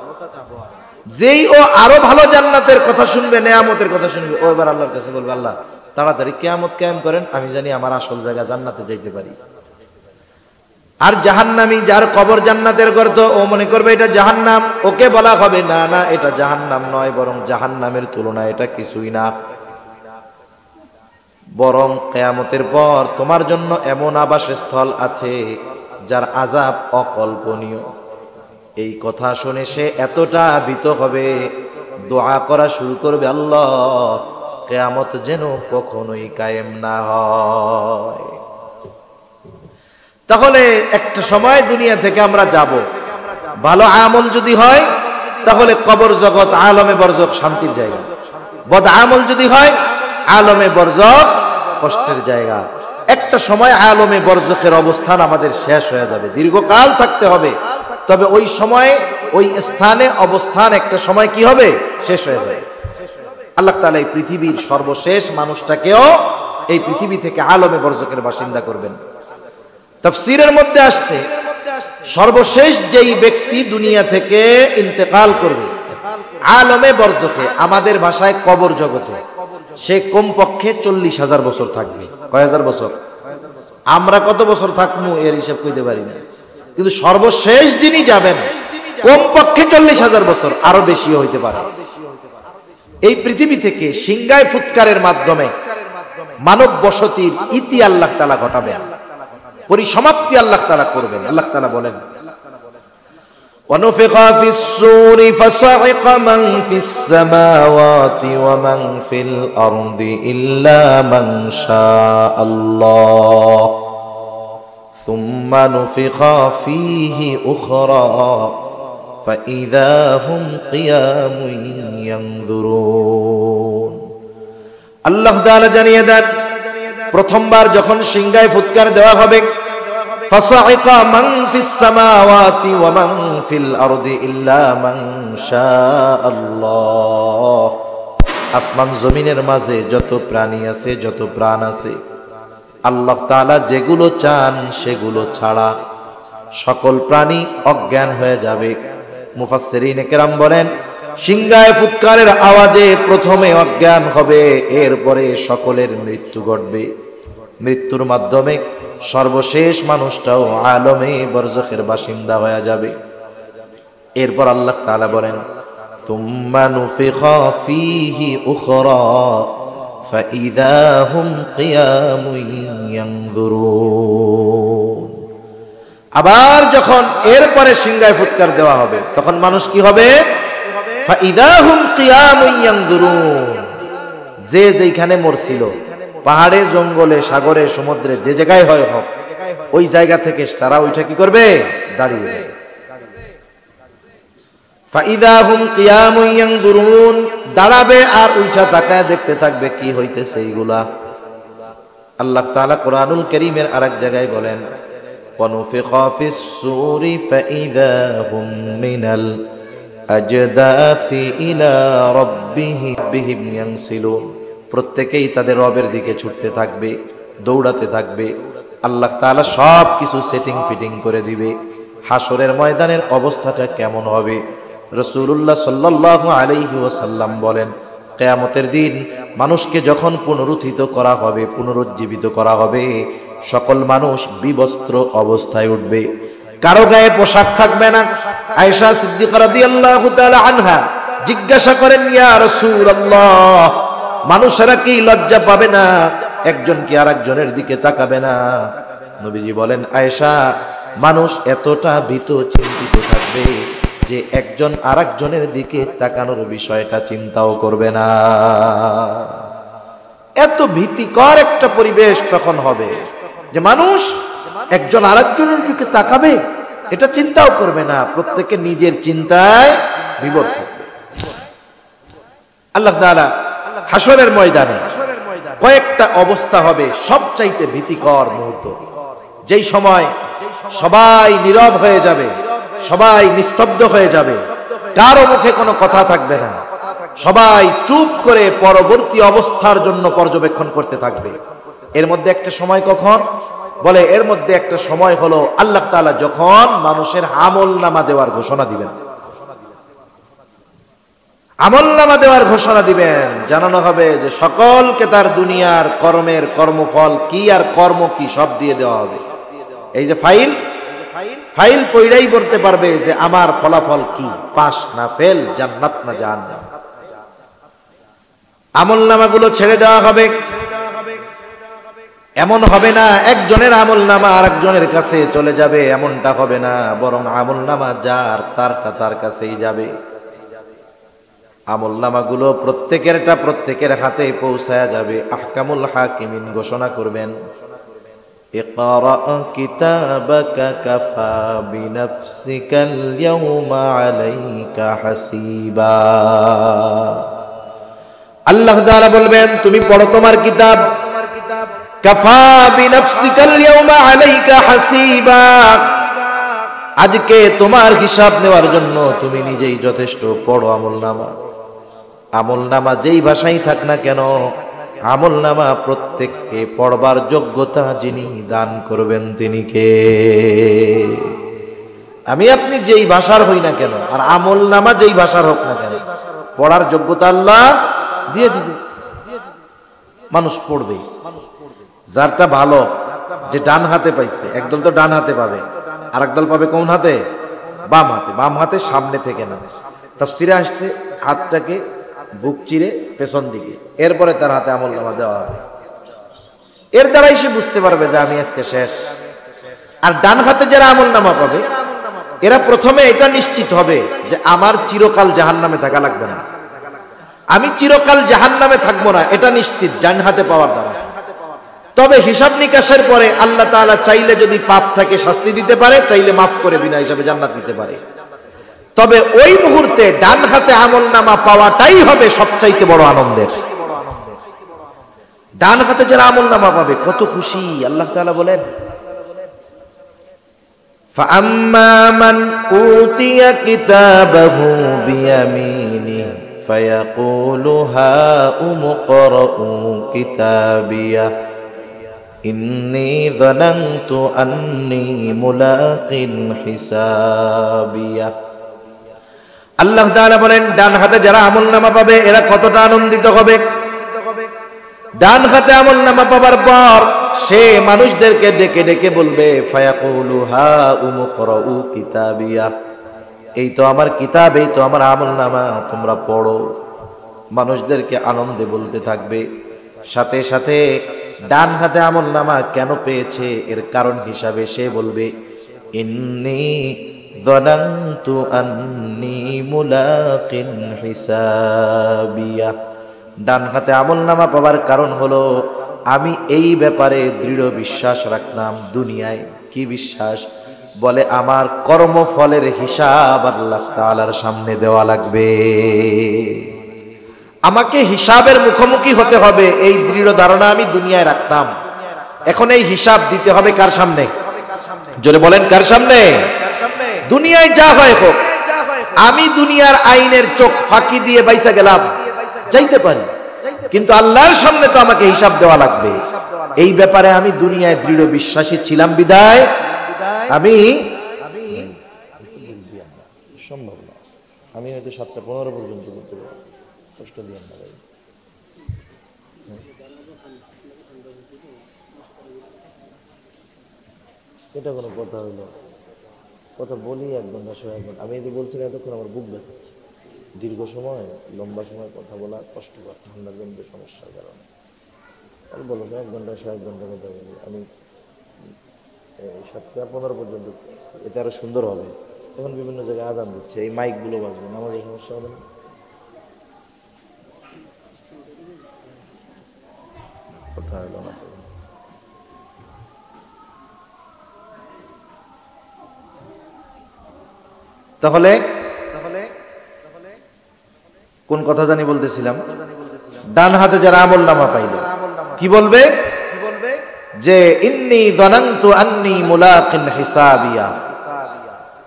যেই ও আরো ভালো জান্নাতের কথা শুনবে, নেয়ামতের কথা শুনবে, ও এবার আল্লাহর কাছে বলবে আল্লাহ তাড়াতাড়ি কিয়ামত কায়েম করেন, আমি জানি আমার আসল জায়গা জান্নাতে যাইতে পারি। আর জাহান্নামী, যার কবর জান্নাতের গর্ত, ও মনে করবে এটা জাহান্নাম। ওকে বলা হবে না না, এটা জাহান্নাম নয়, বরং জাহান্নামের তুলনায় এটা কিছুই না। বরং কিয়ামতের পর তোমার জন্য এমন আবাসস্থল আছে যার আযাব অকল্পনীয়। এই কথা শুনে সে এতটা ভীত হবে, দোয়া করা শুরু করবে, আল্লাহ কিয়ামত যেন কখনোই কায়েম না হয়। তাহলে একটা সময় দুনিয়া থেকে আমরা যাব, ভালো আমল যদি হয় তাহলে কবর জগৎ আলমে বরজক শান্তির জায়গা, বদ আমল যদি হয় আলমে বরজক কষ্টের জায়গা। একটা সময় আলমে বরজকের অবস্থান আমাদের শেষ হয়ে যাবে, দীর্ঘকাল থাকতে হবে, তবে ওই সময় ওই স্থানে অবস্থান একটা সময় কি হবে, শেষ হয়ে যাবে। আল্লাহ তাআলা এই পৃথিবীর সর্বশেষ মানুষটাকেও এই পৃথিবী থেকে আলমে বরজকের বাসিন্দা করবেন। তাফসীরের মধ্যে আসছে সর্বশেষ যেই ব্যক্তি দুনিয়া থেকে ইন্তেকাল করবে আলমে বরজখে, আমাদের ভাষায় কবর জগতে, সে কমপক্ষে 40,000 বছর থাকবে। কয় হাজার বছর? আমরা কত বছর থাকবো এর হিসাব কইতে পারি না, কিন্তু সর্বশেষ যিনি যাবেন কমপক্ষে 40,000 বছর, আরো বেশিও হইতে পারে। এই পৃথিবী থেকে সিংগায় ফুৎকারের মাধ্যমে মানব বসতির ইতি আল্লাহ তাআলা ঘটাবেন, পরিসমাপ্তি আল্লাহ তাআলা করবেন। আল্লাহ তাআলা বলেন, وَنُفِخَ فِي الصُّورِ فَصَعِقَ مَنْ فِي السَّمَاوَاتِ وَمَنْ فِي الْأَرْضِ إِلَّا مَنْ شَاءَ اللَّهُ ثُمَّ نُفِخَ فِيهِ أُخْرَى فَإِذَا هُمْ قِيَامٌ يَنْظُرُونَ। আল্লাহ তাআলা জানিয়ে দেন, প্রথমবার যখন সিংগায় ফুৎকার দেওয়া হবে, ফাসাইকা মান ফিস সামাওয়াতি ওয়া মান ফিল আরদি ইল্লা মান শাআল্লাহ। আসমান জমিনের মাঝে যত প্রাণী আছে, যত প্রাণ আছে, আল্লাহ তাআলা যেগুলো চান সেগুলো ছাড়া সকল প্রাণী অজ্ঞান হয়ে যাবে। মুফাসসিরিনে কেরাম বলেন, সিংগায় ফুৎকারের আওয়াজে প্রথমে অজ্ঞান হবে, এরপরে সকলের মৃত্যু ঘটবে। মৃত্যুর মাধ্যমে সর্বশেষ মানুষটাও আলমে বরজখের বাসিন্দা হয়ে যাবে। এরপর আল্লাহ তাআলা বলেন, সুম্মা নুফিখা ফীহি উখরা ফাইযা হুম কিয়ামুন ইয়ানজুরুন। আবার যখন এরপরে সিংগায় ফুৎকার দেওয়া হবে, তখন মানুষ কি হবে, ফাইযা হুম কিয়ামুন ইয়ানজুরুন। যে যেখানে মরছিল, পাহাড়ে, জঙ্গলে, সাগরে, সমুদ্রে, যে জায়গায় হয় হোক, ওই জায়গা থেকে তারা ওইটা কি করবে, দাঁড়িয়ে যাবে। ফাইদা হুম কিয়ামুন ইয়ানজুরুন, দাঁড়াবে আর উল্টা তাকায় দেখতে থাকবে কি হইতেছে এইগুলা। আল্লাহ তাআলা কোরআনুল কারীমের আরেক জায়গায় বলেন, ওয়ানুফিখা ফিস সূরি ফাইদা হুম মিনাল আজদাসি ইলা রাব্বিহিম ইয়ানসিলুন। প্রত্যেকেই তাদের রবের দিকে ছুটতে থাকবে, দৌড়াতে থাকবে। আল্লাহ তাআলা সব কিছু সেটিং ফিটিং করে দিবে। হাসরের ময়দানের অবস্থাটা কেমন হবে? রাসূলুল্লাহ সাল্লাল্লাহু আলাইহি ওয়াসাল্লাম বলেন, কিয়ামতের দিন মানুষকে যখন পুনরুত্থিত করা হবে, পুনরুজ্জীবিত করা হবে, সকল মানুষ বিবস্ত্র অবস্থায় উঠবে, কারো গায়ে পোশাক থাকবে না। আয়েশা সিদ্দিকা রাদিয়াল্লাহু তাআলা আনহা জিজ্ঞাসা করেন, ইয়া রাসূলুল্লাহ, মানুষেরা কি লজ্জা পাবে না? একজন কি আরেকজনের দিকে তাকাবে না? নবীজি বলেন, আয়েশা, মানুষ এতটা ভীত চিন্তিত থাকবে যে একজন আরেকজনের দিকে তাকানোর বিষয়টা চিন্তাও করবে না। এত ভীতিকর একটা পরিবেশ তখন হবে যে মানুষ একজন আরেকজনের দিকে তাকাবে, এটা চিন্তাও করবে না। প্রত্যেকে নিজের চিন্তায় বিভোর থাকবে। আল্লাহ তাআলা হাসরের ময়দানে কয়েকটা অবস্থা হবে সবচাইতে ভীতিকর মুহূর্ত, যেই সময় সবাই নীরব হয়ে যাবে, সবাই নিস্তব্ধ হয়ে যাবে, কারো মুখে কোনো কথা থাকবে না, সবাই চুপ করে পরবর্তী অবস্থার জন্য পর্যবেক্ষণ করতে থাকবে। এর মধ্যে একটা সময় কখন? বলে এর মধ্যে একটা সময় হলো আল্লাহ তাআলা যখন মানুষের আমলনামা দেওয়ার ঘোষণা দিবেন। আমলনামা দেওয়ার ঘোষণা দিবেন, জানানো হবে যে সকলকে তার দুনিয়ার কর্মের কর্মফল কি আর কর্ম কি সব দিয়ে দেওয়া হবে। এই যে ফাইল পড়াই বলতে পারবে যে আমার ফলাফল কি, পাস না ফেল, জান্নাত না জাহান্নাম। আমলনামাগুলো ছেড়ে দেওয়া হবে। এমন হবে না একজনের আমলনামা আরেকজনের কাছে চলে যাবে, এমনটা হবে না, বরং আমলনামা যার তারটা তার কাছেই যাবে। আমলনামাগুলো প্রত্যেকের হাতে পৌঁছায়া যাবে। আহকামুল হাকিমিন ঘোষণা করবেন, ইকরা কিতাবাকা কাফা বিনাফসিকাল ইয়াউমা আলাইকা হাসিবা। আল্লাহ তাআলা বলবেন, তুমি পড়ো তোমার কিতাব, কাফা বিনাফসিকাল ইয়াউমা আলাইকা হাসিবা। আজকে তোমার হিসাব নেওয়ার জন্য তুমি নিজেই যথেষ্ট। পড়ো আমলনামা। আমলনামা যেই ভাষাই থাক না কেন, আমলনামা প্রত্যেককে পড়বার যোগ্যতা যিনি দান করবেন তিনি কে? আমি আপনি যেই ভাষার হই না কেন, আর আমলনামা যেই ভাষার হোক না কেন, পড়ার যোগ্যতা আল্লাহ দিয়ে দিবে। মানুষ পড়বে। যারটা ভালো, যে ডান হাতে পাইছে, একদল তো ডান হাতে পাবে, আর একদল পাবে কোন হাতে? বাম হাতে। বাম হাতে সামনে থেকে না, তাফসীরে আসছে হাতটাকে বুক চিরে পেছন দিকে, এরপরে তার হাতে আমলনামা দেওয়া হবে। এর দ্বারাই সে বুঝতে পারবে যে আমি আজকে শেষ। আর ডান হাতে যারা আমলনামা পাবে, এরা প্রথমে এটা নিশ্চিত হবে যে আমার চিরকাল জাহান্নামে থাকা লাগবে না, আমি চিরকাল জাহান্নামে থাকবো না, এটা নিশ্চিত ডান হাতে পাওয়ার দ্বারা। তবে হিসাব নিকাশের পরে আল্লাহ তাআলা চাইলে যদি পাপ থাকে শাস্তি দিতে পারে, চাইলে মাফ করে বিনা হিসাবে জান্নাত দিতে পারে। তবে ওই মুহূর্তে ডান হাতে আমলনামা পাওয়াটাই হবে সবচাইতে বড় আনন্দের। ডান হাতে যারা আমলনামা পাবে কত খুশি। আল্লাহ তাআলা বলেন, ফাআম্মা মান উতিয়া কিতাবাহু বিয়ামিনিহি ফায়াকুলু হাউম ইকরাউ কিতাবিয়া ইন্নী যানানতু আন্নী মুলাকিন হিসাবিয়া। আল্লাহ তাআলা বলেন, ডান হাতে যারা আমলনামা পাবে এরা কতটা আনন্দিত হবে। ডান হাতে আমলনামা পাবার পর সে মানুষদেরকে ডেকে ডেকে বলবে, ফায়াকুলু হাউম ইকরাউ কিতাবিয়া, এই তো আমার কিতাব, এই তো আমার আমলনামা, তোমরা পড়ো। মানুষদেরকে আনন্দে বলতে থাকবে। সাথে সাথে ডান হাতে আমলনামা কেন পেয়েছে এর কারণ হিসাবে সে বলবে, ইন্নী যানানতু আন্নী মুলাকিন হিসাবিয়া। ডান হাতে আমলনামা পাওয়ার কারণ হলো আমি এই ব্যাপারে দৃঢ় বিশ্বাস রাখলাম। দুনিয়ায় কি বিশ্বাস? বলে আমার কর্মফলের হিসাব আল্লাহ তাআলার সামনে দেওয়া লাগবে, আমাকে হিসাবের মুখোমুখি হতে হবে, এই দৃঢ় ধারণা আমি দুনিয়ায় রাখতাম। এখন এই হিসাব দিতে হবে কার সামনে? জোরে বলেন, কার সামনে? দুনিয়ায় যা হয় হোক, আমি দুনিয়ার আইনের চোখ ফাঁকি দিয়ে বাইসা গেলাম, যাইতে পারি, কিন্তু আল্লাহর সামনে তো আমাকে হিসাব দেওয়া লাগবে। এই ব্যাপারে আমি দুনিয়ায় দৃঢ় বিশ্বাসী ছিলাম বিদায় আমি সম্ভব না, আমি হয়তো 7:15 পর্যন্ত করতে পারবো, কষ্ট দিয়ে না ভাই। এটা কোনো কথা হইলো? কথা বলি 1 ঘন্টা 1 ঘন্টা। আমি যে বলছিলাম এতক্ষণ আমার বুক ব্যথাচ্ছে, দীর্ঘ সময় লম্বা সময় কথা বলা কষ্টকর, ঠান্ডার জনিত সমস্যার কারণে। আর বলো 1 ঘন্টা 1 ঘন্টা কথা বলি আমি, 7:15 পর্যন্ত। এতে আরো সুন্দর হবে। এখন বিভিন্ন জায়গায় আজান দিচ্ছে, এই মাইকগুলো বাজবে, নামাজের সমস্যা হবে না? কথা হলো না। তাহলে কোন কথা জানি বলতেছিলাম? ডান হাতে যারা আমলনামা পাইল কি বলবে? যে ইন্নী যানানতু আন্নী মুলাকিন হিসাবিয়া,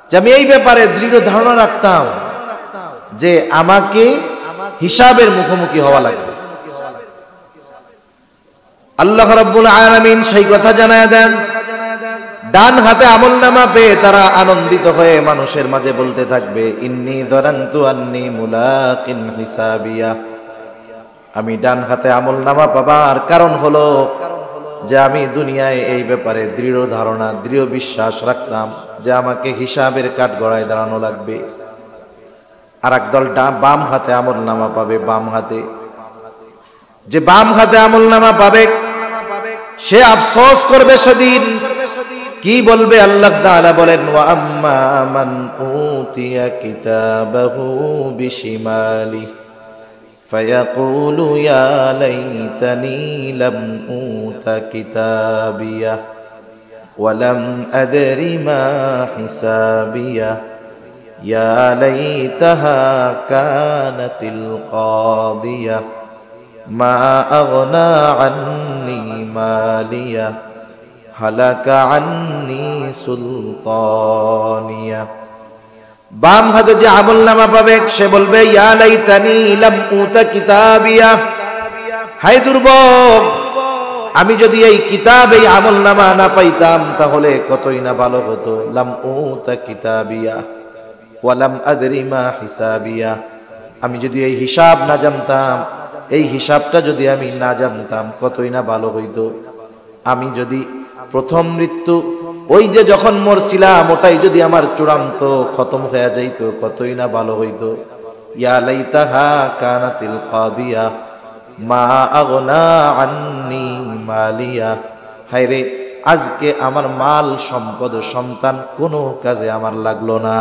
যে আমি এই ব্যাপারে দৃঢ় ধারণা রাখতাম যে আমাকে হিসাবের মুখোমুখি হওয়া লাগবে। আল্লাহ রাব্বুল আলামিন সেই কথা জানায় দেন। ডান হাতে আমলনামা পেয়ে তারা আনন্দিত হয়ে মানুষের মাঝে বলতে থাকবে, ইন্নী যানানতু আন্নী মুলাকিন হিসাবিয়া, আমি ডান হাতে আমলনামা পাবার কারণ হলো যে আমি দুনিয়ায় এই ব্যাপারে দৃঢ় ধারণা, দৃঢ় বিশ্বাস রাখতাম যে আমাকে হিসাবের কাঠগড়ায় দাঁড়ানো লাগবে। আর একদল বাম হাতে আমলনামা পাবে, বাম হাতে, যে বাম হাতে আমলনামা পাবে সে আফসোস করবে সেদিন। কি বলবে? আল্লাহ তাআলা বলেন, ওয়া আম্মা মান উতিয়া কিতাবাহু বিশিমালি ফায়াকুলু ইয়া লাইতানি লাম উতা কিতাবিয়া ওয়া লাম আদরি মা হিসাবিয়া ইয়া লাইতাহা কানাতিল কাদিয়া মা আগনা আন্নি মালিয়া হালাকা আন্নি সুলতানিয়া। বাম হাতে যে আমলনামা পাবে সে বলবে, ইয়া লাইতানি লাম উতা কিতাবিয়া, হায় দুর্ভোগ, আমি যদি এই কিতাব, এই আমলনামা না পাইতাম তাহলে কতই না ভালো হতো। লাম উতা কিতাবিয়া ওয়া লাম আদরি মা হিসাবিয়া, আমি যদি এই হিসাব না জানতাম, এই হিসাবটা যদি আমি না জানতাম কতই না ভালো হইতো। আমি যদি প্রথম মৃত্যু, ওই যে যখন মরছিলাম, ওটাই যদি আমার চূড়ান্ত খতম হয়ে যাইতো কতই না ভালো হইতো। ইয়া লাইতাহা কানাতিল কাদিয়া মা আগনা আন্নি মালিয়া, হায় রে, আজকে আমার মাল সম্পদ সন্তান কোনো কাজে আমার লাগলো না,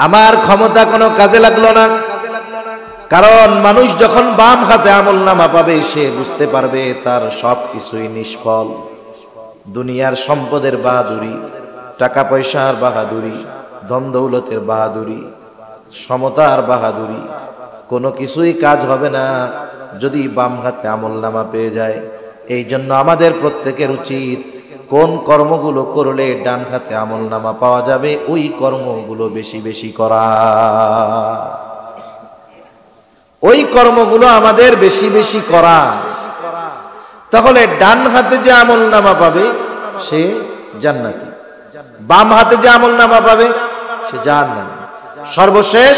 আমার ক্ষমতা কোনো কাজে লাগলো না। কারণ মানুষ যখন বাম হাতে আমলনামা পাবে সে বুঝতে পারবে তার সব কিছুই নিষ্ফল। দুনিয়ার সম্পদের বাহাদুরি, টাকা পয়সার বাহাদুরি, ধন দৌলতের বাহাদুরি, সমতার বাহাদুরি, কোনো কিছুই কাজ হবে না যদি বাম হাতে আমলনামা পেয়ে যায়। এই জন্য আমাদের প্রত্যেকের উচিত কোন কর্মগুলো করলে ডান হাতে আমলনামা পাওয়া যাবে ওই কর্মগুলো বেশি বেশি করা, ওই কর্মগুলো আমাদের বেশি বেশি করা। তাহলে ডান হাতে যে আমলনামা পাবে সে জান্নাতি, বাম হাতে যে আমলনামা পাবে সে জাহান্নামী। সর্বশেষ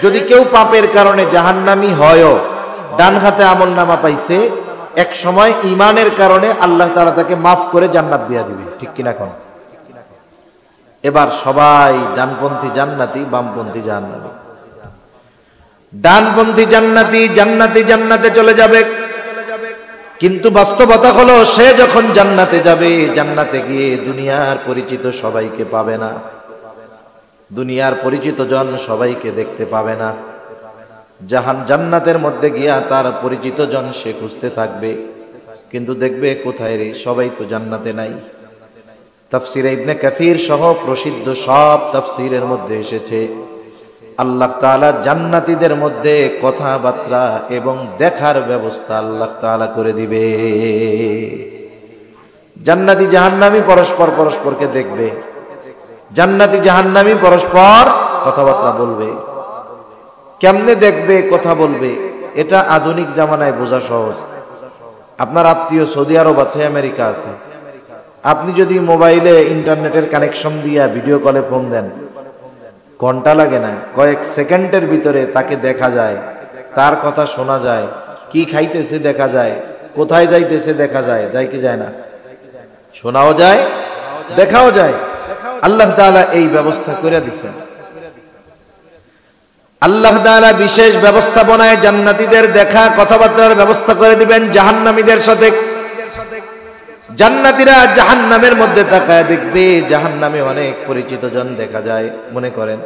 যদি কেউ পাপের কারণে জাহান্নামী হয়ও, ডান হাতে আমলনামা পাইছে, এক সময় ঈমানের কারণে আল্লাহ তাআলা তাকে মাফ করে জান্নাত দিয়ে দিবে, ঠিক কিনা কোন? এবার সবাই ডানপন্থী জান্নাতি, বামপন্থী জাহান্নামী। ডানপন্থী জান্নাতি, জান্নাতি জান্নাতে চলে যাবে, কিন্তু বাস্তবতা হলো সে যখন জান্নাতে যাবে, জান্নাতে গিয়ে দুনিয়ার পরিচিত সবাইকে পাবে না, দুনিয়ার পরিচিত জন সবাইকে দেখতে পাবে না। জান্নাতের মধ্যে গিয়া তার পরিচিত জন সে খুঁজতে থাকবে, কিন্তু দেখবে কোথায় রে, সবাই তো জান্নাতে নাই। তাফসিরে ইবনে কাসির সহ প্রসিদ্ধ সব তাফসিরের মধ্যে এসেছে আল্লাহ তাআলা জান্নাতীদের মধ্যে কথাবার্তা এবং দেখার ব্যবস্থা আল্লাহ তাআলা করে দিবে। জান্নাতি জাহান্নামী পরস্পরকে দেখবে, জান্নাতি জাহান্নামী পরস্পর কথাবার্তা বলবে। কেমনে দেখবে, কথা বলবে, এটা আধুনিক জামানায় বোঝা সহজ। আপনার আত্মীয় সৌদি আরব আছে, আমেরিকা আছে, আপনি যদি মোবাইলে ইন্টারনেটের কানেকশন দিয়া ভিডিও কলে ফোন দেন, ঘন্টা লাগে না, কয়েক সেকেন্ডের ভিতরে তাকে দেখা যায়, তার কথা শোনা যায়, কি খাইতেছে দেখা যায়, কোথায় যাইতেছে দেখা যায়, যায় কি যায় না? শোনাও যায়, দেখাও যায়। আল্লাহ তাআলা এই ব্যবস্থা করে দিয়েছেন। আল্লাহ তাআলা বিশেষ ব্যবস্থাপনায় জান্নাতীদের দেখা কথাবার্তার ব্যবস্থা করে দিবেন জাহান্নামীদের সাথে। জান্নাতীরা জাহান্নামের মধ্যে তাকায় দেখবে জাহান্নামে অনেক পরিচিত জন দেখা যায়। মনে করেন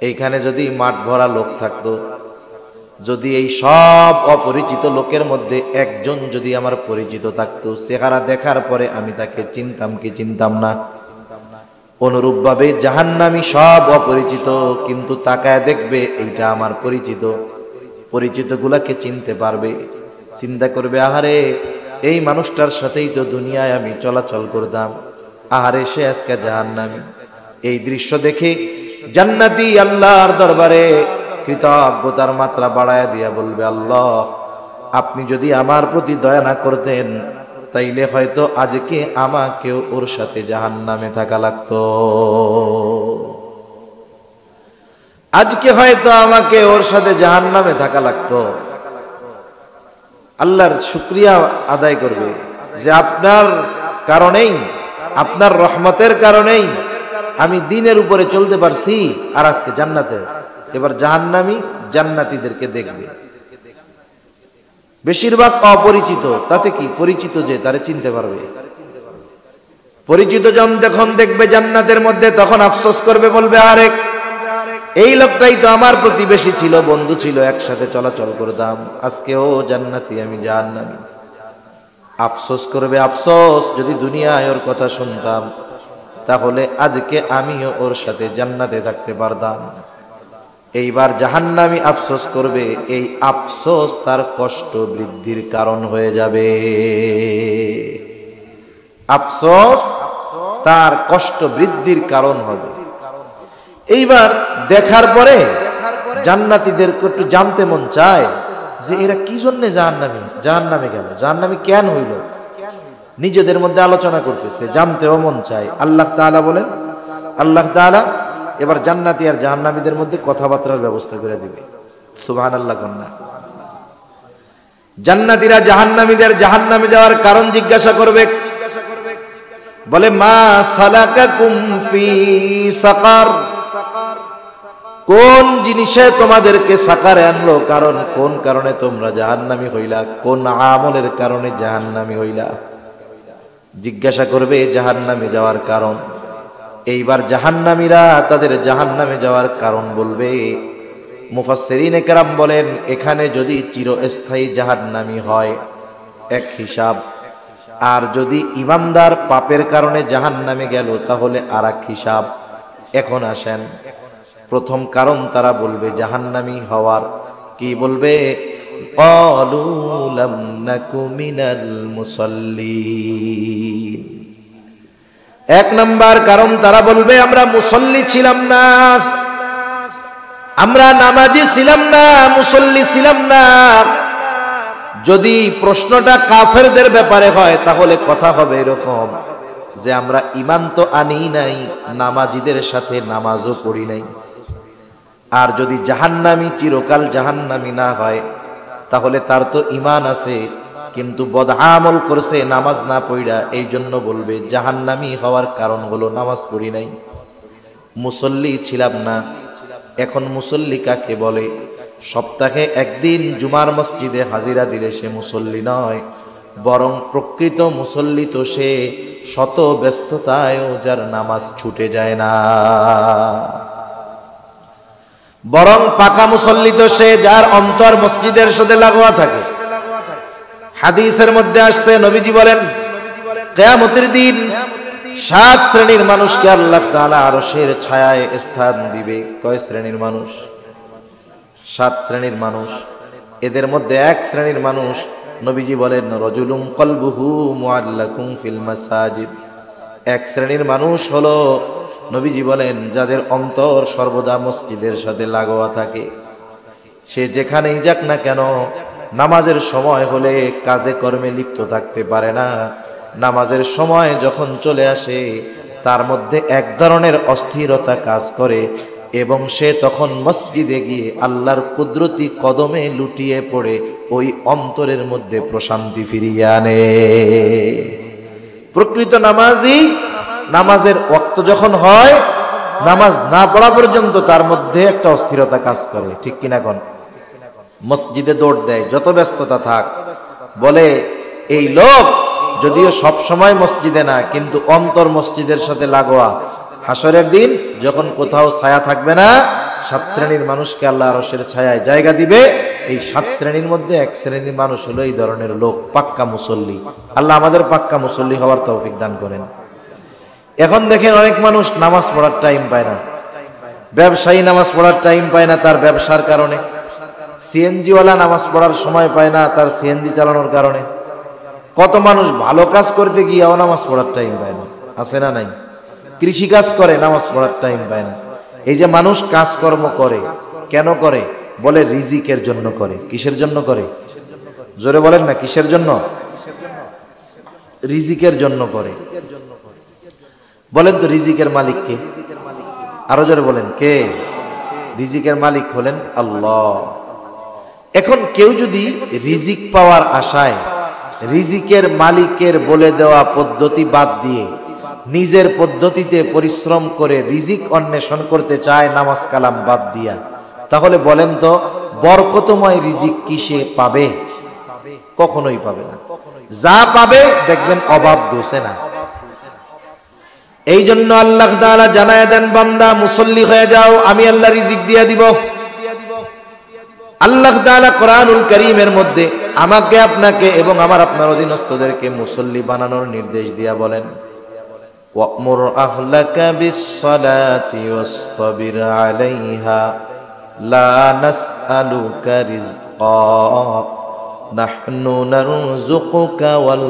এইখানে যদি মাঠ ভরা লোক থাকতো, যদি এই সব অপরিচিত লোকের মধ্যে একজন যদি আমার পরিচিত থাকতো, চেহারা দেখার পরে আমি তাকে চিনতাম কি চিনতাম না? অনুরূপভাবে জাহান্নামী সব অপরিচিত, কিন্তু তাকায় দেখবে এইটা আমার পরিচিত, পরিচিত গুলাকে চিনতে পারবে, চিন্তা করবে আহারে এই মানুষটার সাথেই তো দুনিয়ায় আমি চলাচল করতাম, আহারে সে আজকে জাহান্নামী। এই দৃশ্য দেখে জান্নাতি আল্লাহর দরবারে কৃতজ্ঞতার মাত্রা বাড়ায় দিয়া বলবে, আল্লাহ আপনি যদি আমার প্রতি দয়া না করতেন তাইলে হয়তো আজকে আমাকেও ওর সাথে জাহান্নামে থাকা লাগতো, আজকে হয়তো আমাকে ওর সাথে জাহান্নামে থাকা লাগতো। আল্লাহর শুকরিয়া আদায় করবে যে আপনার কারণেই, আপনার রহমতের কারণেই আমি দিনের উপরে চলতে পারছি আর আজকে জান্নাতে আছি। এবার জাহান্নামী জান্নাতীদেরকে দেখবে, বেশিরভাগ অপরিচিত, তাতে কি পরিচিত যে তারে চিনতে পারবে। পরিচিত জন যখন দেখবে জান্নাতের মধ্যে তখন আফসোস করবে, বলবে আরে এই লোকটাই তো আমার প্রতিবেশী ছিল, বন্ধু ছিল, একসাথে চলাচল করতাম, আজকে ও জান্নাতি আমি জাহান্নামী। আফসোস করবে, আফসোস যদি দুনিয়ায় ওর কথা শুনতাম তাহলে আজকে আমিও ওর সাথে জান্নাতে থাকতে পারতাম। এইবার জাহান্নামী আফসোস করবে, এই আফসোস তার কষ্ট বৃদ্ধির কারণ হয়ে যাবে। আফসোস তার কষ্ট বৃদ্ধির কারণ হবে। এইবার দেখার পরে জান্নাতীদের একটু জানতে মন চায় যে এরা কি জন্য জাহান্নামে গেল, জাহান্নামী কেন হইল, নিজেদের মধ্যে আলোচনা করতেছে, জানতেও মন চায়। আল্লাহ তাআলা বলেন, আল্লাহ তাআলা এবার জান্নাতি আর জাহান্নামীদের মধ্যে কথাবার্তার ব্যবস্থা করে দিবে। সুবহানাল্লাহ কন্যা। জান্নাতীরা জাহান্নামীদের জাহান্নামে যাওয়ার কারণ জিজ্ঞাসা করবে, বলে মা সালাকাকুম ফি সাকার, কোন জিনিসে তোমাদেরকে সাকারে আনলো, কারণ কোন কারণে তোমরা জাহান্নামী হইলা, কোন আমলের কারণে জাহান্নামী হইলা, জিজ্ঞাসা করবে জাহান্নামে যাওয়ার কারণ। এইবার জাহান্নামীরা তাদের জাহান্নামে যাওয়ার কারণ বলবে। মুফাসসিরিনে কেরাম বলেন এখানে যদি চিরস্থায়ী জাহান্নামী হয় এক হিসাব, আর যদি ইমানদার পাপের কারণে জাহান্নামে গেল তাহলে আর এক হিসাব। এখন আসেন প্রথম কারণ তারা বলবে জাহান্নামী হওয়ার, কি বলবে? ক্বালু লাম নাকু মিনাল মুসাল্লিন। এক নাম্বার কারণ তারা বলবে আমরা মুসল্লি ছিলাম না, আমরা নামাজি ছিলাম না, মুসল্লি ছিলাম না। যদি প্রশ্নটা কাফেরদের ব্যাপারে হয় তাহলে কথা হবে এরকম যে আমরা ঈমান তো আনি নাই, নামাজিদের সাথে নামাজও পড়ি নাই। আর যদি জাহান্নামী চিরকাল জাহান্নামী না হয় তাহলে তার তো ঈমান আছে কিন্তু বদআমল করছে নামাজ না পড়া, এই জন্য বলবে জাহান্নামী হওয়ার কারণ হলো নামাজ পড়ি নাই, মুসল্লি ছিলাম না। এখন মুসল্লি কাকে বলে? সপ্তাহে একদিন জুমার মসজিদে হাজিরা দিলে সে মুসল্লি নয়, বরং প্রকৃত মুসল্লি তো সে শত ব্যস্ততায়ও যার নামাজ ছুটে যায় না, বরং পাকা মুসল্লি তো সে যার অন্তর মসজিদের সাথে লাগোয়া থাকে। হাদিসের মধ্যে আসছে, নবীজি বলেন কিয়ামতের দিন 7 শ্রেণীর মানুষকে আল্লাহ তাআলা আরশের ছায়ায় স্থান দিবে। কয় শ্রেণীর মানুষ? 7 শ্রেণীর মানুষ। এদের মধ্যে এক শ্রেণীর মানুষ নবীজি বলেন রাজুলুম কলবুহু মুআল্লাকুম ফিল মাসাজিদ। এক শ্রেণীর মানুষ হলো নবীজি বলেন যাদের অন্তর সর্বদা মসজিদের সাথে লাগোয়া থাকে। সে যেখানেই যাক না কেন নামাজের সময় হলে কাজে কর্মে লিপ্ত থাকতে পারে না। নামাজের সময় যখন চলে আসে তার মধ্যে এক ধরনের অস্থিরতা কাজ করে এবং সে তখন মসজিদে গিয়ে আল্লাহর কুদরতি কদমে লুটিয়ে পড়ে ওই অন্তরের মধ্যে প্রশান্তি ফিরিয়ে আনে। প্রকৃত নামাজি নামাজের ওয়াক্ত যখন হয়, নামাজ না পড়া পর্যন্ত তার মধ্যে একটা অস্থিরতা কাজ করে, ঠিক কিনা কোন? মসজিদে দৌড় দেয় যত ব্যস্ততা থাক, বলে এই লোক যদিও সব সময় মসজিদে না, কিন্তু অন্তর মসজিদের সাথে লাগোয়া। হাসরের দিন যখন কোথাও ছায়া থাকবে না, 7 শ্রেণীর মানুষকে আল্লাহ আরশের ছায়ায় জায়গা দিবে। এই 7 শ্রেণীর মধ্যে এক শ্রেণীর মানুষ হলো এই ধরনের লোক, পাক্কা মুসল্লি। আল্লাহ আমাদের পাক্কা মুসল্লি হওয়ার তৌফিক দান করেন। এখন দেখেন অনেক মানুষ নামাজ পড়ার টাইম পায় না, ব্যবসায়ী নামাজ পড়ার টাইম পায় না তার ব্যবসার কারণে, সিএনজিওয়ালা নামাজ পড়ার সময় পায় না তার সিএনজি চালানোর কারণে, কত মানুষ ভালো কাজ করতে গিয়েও নামাজ পড়ার টাইম পায় না, আছে না নাই? কৃষি কাজ করে নামাজ পড়ার টাইম পায় না। এই যে মানুষ কাজকর্ম করে, কেন করে? বলে রিজিকের জন্য করে। কিসের জন্য করে? জোরে বলেন না, কিসের জন্য? রিজিকের জন্য করে। বলেন তো রিজিকের মালিক কে? আরো জোরে বলেন, কে? রিজিকের মালিক হলেন আল্লাহ। এখন কেউ যদি রিজিক পাওয়ার আশায় রিজিকের মালিকের বলে দেওয়া পদ্ধতি বাদ দিয়ে নিজের পদ্ধতিতে পরিশ্রম করে রিজিক অন্বেষণ করতে চায়, নামাজ কালাম বাদ দিয়া, তাহলে বলেন তো বরকতময় রিজিক কি সে পাবে? কখনোই পাবে না। যা পাবে দেখবেন অভাব দোষে না। এই জন্য আল্লাহ তাআলা জানায় দেন, বান্দা মুসল্লি হয়ে যাও, আমি আল্লাহ রিজিক দিয়া দিব। আল্লাহ তাআলা কোরআনুল কারীমের মধ্যে আমাকে, আপনাকে এবং আমার আপনার অধীনস্থদেরকে মুসল্লি বানানোর নির্দেশ দিয়া বলেন, ওয়া'মুর আহলাকা বিস-সালাতি ওয়াসতাবির আলাইহা লা নাসআলুকা রিজকা নাহনু নারযুকুকা ওয়াল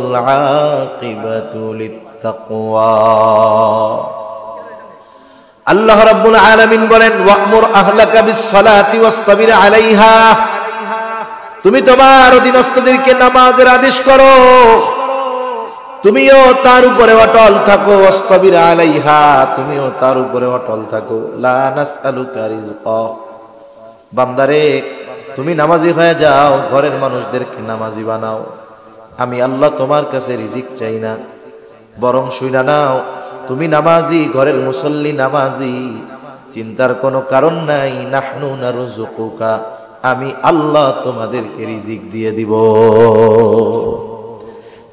আকিবাতু লিত-তাকওয়া। আল্লাহ রাব্বুল আলামিন বলেন, ওয়া'মুর আহলাকা বিস-সালাতি ওয়াসতাবির আলাইহা, তুমি তোমার অধীনস্থদেরকে নামাজের আদেশ করো, তুমিও তার উপরে অটল থাকো। ওয়াসতাবির আলাইহা, তুমিও তার উপরে অটল থাকো। লা নাসআলুকা রিজকা, বান্দারে তুমি নামাজি হয়ে যাও, ঘরের মানুষদেরকে নামাজি বানাও। আমি আল্লাহ তোমার কাছে রিজিক চাই না, বরং শুইনা নাও, তুমি নামাজি, ঘরের মুসল্লি নামাজি, চিন্তার কোনো কারণ নাই। নাহনু নারযুকুকা, আমি আল্লাহ তোমাদেরকে রিজিক দিয়ে দিব।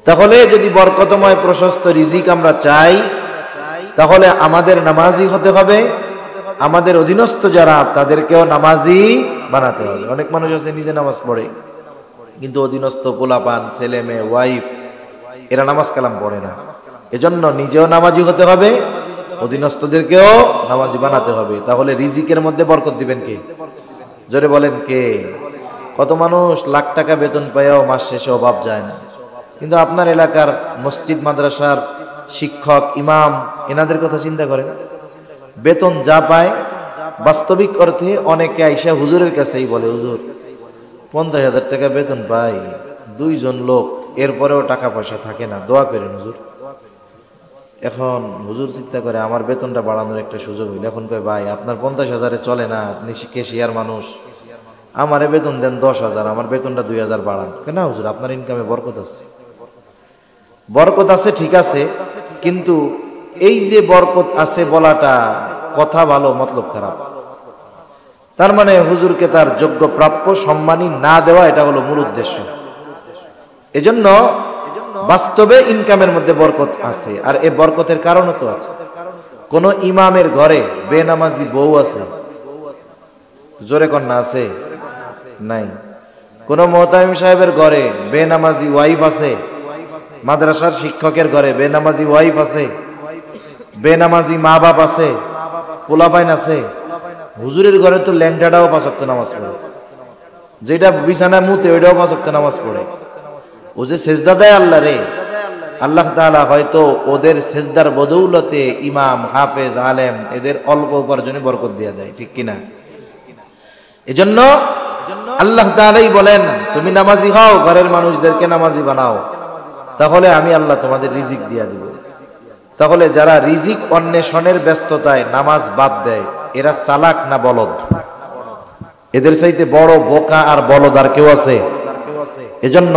তাহলে যদি বরকতময় প্রশস্ত রিজিক আমরা চাই, তাহলে আমাদের নামাজি হতে হবে, আমাদের অধীনস্থ যারা তাদেরকেও নামাজি বানাতে হবে। অনেক মানুষ আছে নিজে নামাজ পড়ে, কিন্তু অধীনস্থ পোলাপান, ছেলে মেয়ে, ওয়াইফ, এরা নামাজ কালাম পড়ে না। এজন্য নিজেও নামাজি হতে হবে, অধীনস্থদেরকেও নামাজি বানাতে হবে। তাহলে রিজিকের মধ্যে বরকত দিবেন কে? জোরে বলেন, কে? কত মানুষ লাখ টাকা বেতন পায়ও মাস শেষে অভাব যায় না, কিন্তু আপনার এলাকার মসজিদ মাদ্রাসার শিক্ষক, ইমাম, এনাদের কথা চিন্তা করেন। বেতন যা পায়, বাস্তবিক অর্থে অনেকে আইসা হুজুরের কাছেই বলে, হুজুর 50,000 টাকা বেতন পাই, 2 জন লোক, এরপরেও টাকা পয়সা থাকে না, দোয়া করেন হুজুর। এখন হুজুর চিন্তা করে আমার বেতনটা বাড়ানোর একটা সুযোগ হইল। এখন কয়, ভাই আপনার 50,000-এ চলে না, আপনি কেশিয়ার মানুষ, আমারে বেতন দেন 10,000, আমার বেতনটা 2,000 বাড়ান। কেন হুজুর, আপনার ইনকামে বরকত আছে। বরকত আছে ঠিক আছে, কিন্তু এই যে বরকত আছে বলাটা কথা ভালো, মতলব খারাপ। তার মানে হুজুরকে তার যোগ্য প্রাপ্য সম্মানী না দেওয়া, এটা হলো মূল উদ্দেশ্য। এজন্য বাস্তবে ইনকামের মধ্যে বরকত আছে, আর এই বরকতের কারণও তো আছে। কোন ইমামের ঘরে বেনামাজি বউ আছে? জোরে কন্যা আছে? নাই। কোন মুহতামিম সাহেবের ঘরে বেনামাজি ওয়াইফ আছে? মাদ্রাসার শিক্ষকের ঘরে বেনামাজি ওয়াইফ আছে? বেনামাজি মা বাপ আছে? পোলাপাইন আছে? হুজুরের ঘরে তো ল্যাংটাটাও 5 ওয়াক্ত নামাজ পড়ে, যেটা বিছানায় মুতে ওইটাও 5 ওয়াক্ত নামাজ পড়ে। ও যে সেজদা দেয় আল্লাহ রে, আল্লাহ তাআলা হয়তো ওদের সেজদার বদৌলতে ইমাম, হাফেজ, আলেম, এদের অল্প উপার্জনে বরকত দিয়ে দেয়, ঠিক কিনা? এজন্য আল্লাহ তাআলাই বলেন তুমি নামাজি হও, ঘরের মানুষদেরকে নামাজি বানাও, তাহলে আমি আল্লাহ তোমাদের রিজিক দিয়া দিব। তাহলে যারা রিজিক অন্বেষণের ব্যস্ততায় নামাজ বাদ দেয় এরা চালাক না বলদ? এদের চাইতে বড় বোকা আর বলদ আর কেউ আছে? এজন্য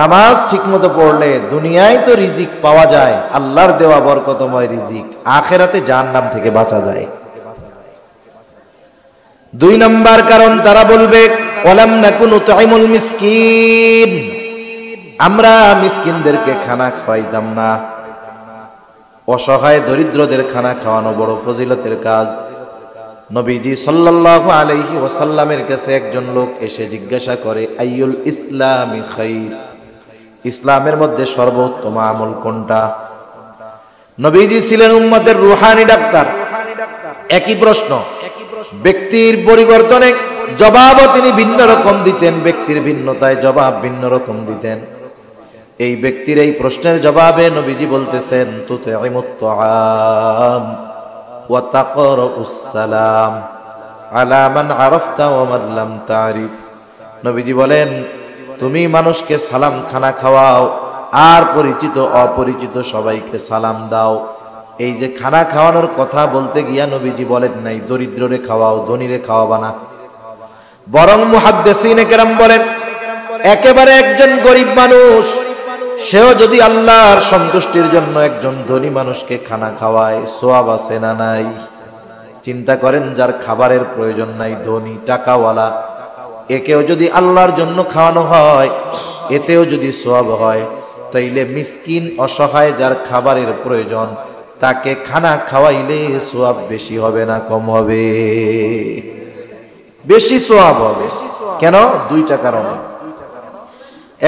নামাজ ঠিকমতো পড়লে দুনিয়ায় তো রিজিক পাওয়া যায়, আল্লাহর দেওয়া বরকতময় রিজিক, আখিরাতে জাহান্নাম থেকে বাঁচা যায়। 2 নাম্বার কারণ তারা বলবে ওয়ালাম নাকুনু তুইমুল মিসকিন, আমরা মিসকিনদেরকে খানা খাওয়াইতাম না। অসহায় দরিদ্রদের খানা খাওয়ানো বড় ফজিলতের কাজ। নবীজি সাল্লাল্লাহু আলাইহি ওয়াসাল্লামের কাছে একজন লোক এসে জিজ্ঞাসা করে আইয়ুল ইসলামি খাইর, ইসলামের মধ্যে সর্বোত্তম আমল কোনটা? নবীজি ছিলেন উম্মতের রূহানি ডাক্তার। একই প্রশ্ন ব্যক্তির পরিবর্তনে জবাবও তিনি ভিন্ন রকম দিতেন, ব্যক্তির ভিন্নতায় জবাব ভিন্ন রকম দিতেন। এই ব্যক্তির এই প্রশ্নের জবাবে নবীজি বলতেছেন তুতঈমুত তাআম ওয়া তাকরাউস সালাম আলা মান আরাফতা ওয়া মান লাম তারিফ। নবীজি বলেন তুমি মানুষকে সালাম খানা খাওয়াও আর পরিচিত অপরিচিত সবাইকে সালাম দাও। এই যে খানা খাওয়ানোর কথা বলতে গিয়া নবীজি বলেন নাই দরিদ্ররে খাওয়াও ধনীরে খাওয়াবা না, বরং মুহাদ্দিসিনে কেরাম বলেন একেবারে একজন গরিব মানুষ সেও যদি আল্লাহর সন্তুষ্টির জন্য একজন ধনী মানুষকে খানা খাওয়ায় সওয়াব আছে না নাই? চিন্তা করেন যার খাবারের প্রয়োজন নাই, ধনী টাকাওয়ালা, একেও যদি আল্লাহর জন্য খাওয়ানো হয় এতেও যদি সওয়াব হয়, তাইলে মিসকিন অসহায় যার খাবারের প্রয়োজন তাকে খানা খাওয়াইলে সওয়াব বেশি হবে না কম হবে? বেশি সওয়াব হবে। কেন? 2টা কারণ।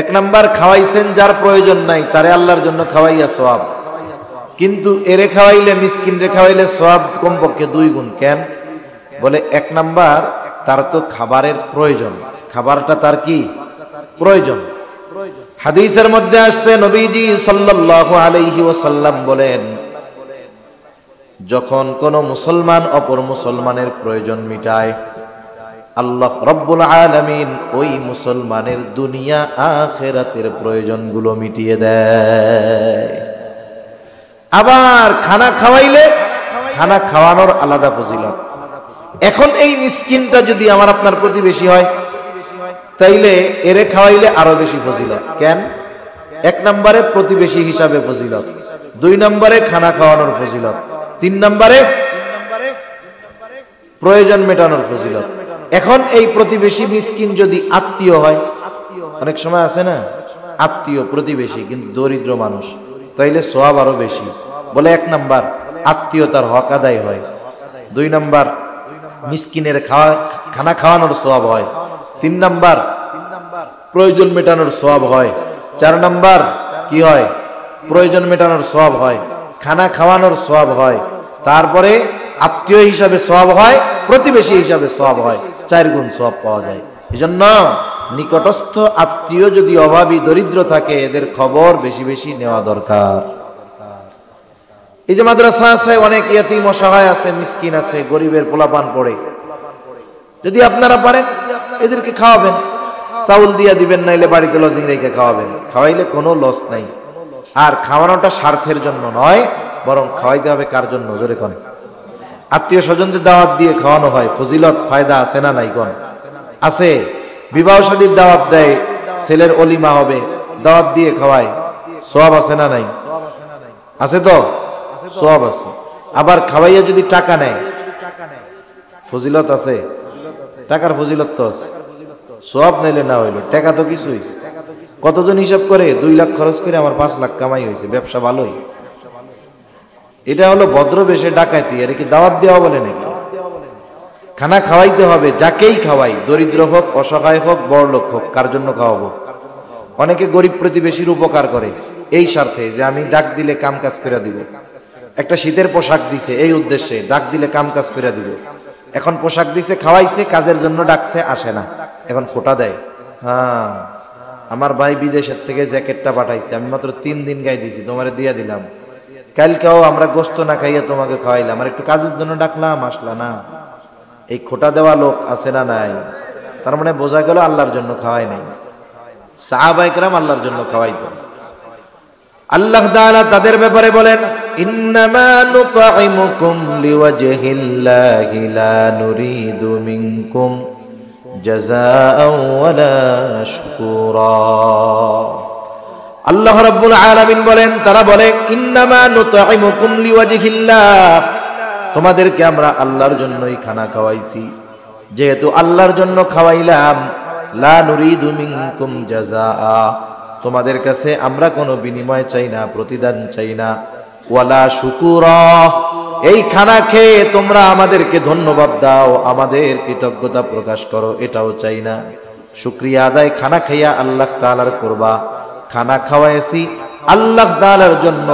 1 নাম্বার, খাওয়াইছেন যার প্রয়োজন নাই তারে আল্লাহর জন্য খাওয়াইয়া সওয়াব, কিন্তু এরে খাওয়াইলে মিসকিন রে খাওয়াইলে সওয়াব কমপক্ষে 2 গুণ। কেন? বলে 1 নাম্বার তার তো খাবারের প্রয়োজন, খাবারটা তার কি প্রয়োজন। হাদিসের মধ্যে আসছে নবীজি সাল্লাল্লাহু আলাইহি ওয়াসাল্লাম বলেন যখন কোন মুসলমান অপর মুসলমানের প্রয়োজন মিটায় আল্লাহ রব্বুল আলামিন ওই মুসলমানের দুনিয়া আখিরাতের প্রয়োজনগুলো মিটিয়ে দেয়। আবার খানা খাওয়াইলে খানা খাওয়ানোর আলাদা ফজিলত। এখন এই মিসকিনটা যদি আমার আপনার প্রতিবেশী হয় তাইলে এরে খাওয়াইলে আরো বেশি ফজিলত। কেন? 1 নম্বরে প্রতিবেশী হিসাবে ফজিলত, 2 নম্বরে খানা খাওয়ানোর ফজিলত, 3 নম্বরে প্রয়োজন মেটানোর ফজিলত। এখন এই প্রতিবেশী মিসকিন যদি আত্মীয় হয়, অনেক সময় আছে না আত্মীয় প্রতিবেশী কিন্তু দরিদ্র মানুষ, তাইলে সওয়াব আরো বেশি। বলে 1 নাম্বার আত্মীয়তার হক আদায় হয়, 2 নাম্বার মিসকিনের খানা খাওয়ানোর সওয়াব হয়, 3 নাম্বার প্রয়োজন মেটানোর সওয়াব হয়, 4 নাম্বার কি হয়? প্রয়োজন মেটানোর সওয়াব হয়, খানা খাওয়ানোর সওয়াব হয়, তারপরে আত্মীয় হিসাবে সওয়াব হয়, প্রতিবেশী হিসাবে সওয়াব হয়, 4 গুণ সওয়াব পাওয়া যায়। এজন্য নিকটস্থ আত্মীয় যদি অভাবী দরিদ্র থাকে এদের খবর বেশি বেশি নেওয়া দরকার। এই যে মাদ্রাসা আছে, অনেক ইয়াতীম অসহায় আছে, মিসকিন আছে, গরিবের পোলাপান পড়ে, যদি আপনারা পারেন এদেরকে খাওয়াবেন, চাউল দিয়া দিবেন, নাইলে বাড়িতে লজিং রেখে খাওয়াবেন। খাওয়াইলে কোনো লস নাই। আর খাওয়ানোটা স্বার্থের জন্য নয়, বরং খাওয়াইতে হবে কার জন্য? জোরে কোন? আত্মীয় স্বজনদের দাওয়াত দিয়ে খাওয়ানো হয়, ফজিলত ফায়দা আছে না নাই? কোন আছে? বিবাহ শাদীর দাওয়াত দেয়, ছেলের অলিমা হবে, দাওয়াত দিয়ে খাওয়ায়, সওয়াব আছে না নাই? আছে তো, সওয়াব আছে। আবার খাওয়াইয়া যদি টাকা নেয় ফজিলত আছে, টাকার ফজিলত তো আছে, সওয়াব নাইলে না হইলো, টাকা তো কিছু হইছে। কতজন হিসাব করে 2 লাখ খরচ করে আমার 5 লাখ কামাই হয়েছে, ব্যবসা ভালোই। এটা হলো ভদ্রবেশে ডাকাতি। এর কি দাওয়াত দেওয়া বলে নাকি? খানা খাওয়াইতে হবে, যাকেই খাওয়াই, দরিদ্র হোক অসহায় হোক বড়লোক হোক, কার জন্য খাওয়াবো? অনেকে গরিব প্রতিবেশীর উপকার করে এই স্বার্থে যে আমি ডাক দিলে কাম কাজ করে দিব। একটা শীতের পোশাক দিছে এই উদ্দেশ্যে, ডাক দিলে কাম কাজ করে দিব। এখন পোশাক দিছে, খাওয়াইছে, কাজের জন্য ডাকছে, আসে না, এখন খোটা দেয়। হ্যাঁ, আমার ভাই বিদেশের থেকে জ্যাকেটটা পাঠাইছে, আমি মাত্র 3 দিন গায়ে দিয়েছি, তোমারে দিয়ে দিলাম, কালকেও আমরা গোস্ত না খাইয়া তোমাকে খাওয়াইলাম, আর একটু কাজের জন্য ডাকলাম, আসলা না। এই খোটা দেওয়া লোক আছে না নাই? তার মানে বোঝা গেল আল্লাহর জন্য খাওয়াই নাই। সাহাবায়ে কেরাম আল্লাহর জন্য খাওয়াইতো। আল্লাহ তাআলা তাদের ব্যাপারে বলেন, ইন্নামা নুতঈমুকুম লিওয়াজহিল্লাহি লা নুরিদু মিনকুম জাযাআও ওয়ালা শুকুরা। আল্লাহ রাব্বুল আলামিন বলেন, তারা বলে ইন্নামা নুতঈমুকুম লিওয়াজহিল্লাহ, তোমাদেরকে আমরা আল্লাহর জন্যই খানা খাওয়াইছি, যেহেতু আল্লাহর জন্য খাওয়াইলাম, লা নুরিদু মিনকুম জাযাআ, তোমাদের কাছে আমরা কোনো বিনিময় চাই না, প্রতিদান চাই না, ওয়ালা শুকুরা, এই খানা খেয়ে তোমরা আমাদেরকে ধন্যবাদ দাও, আমাদের কৃতজ্ঞতা প্রকাশ করো, এটাও চাই না। শুকরিয়া আদায় খানা খাইয়া আল্লাহ তাআলার করবা, খানা খাওয়াইছি আল্লাহ তাআলার জন্য,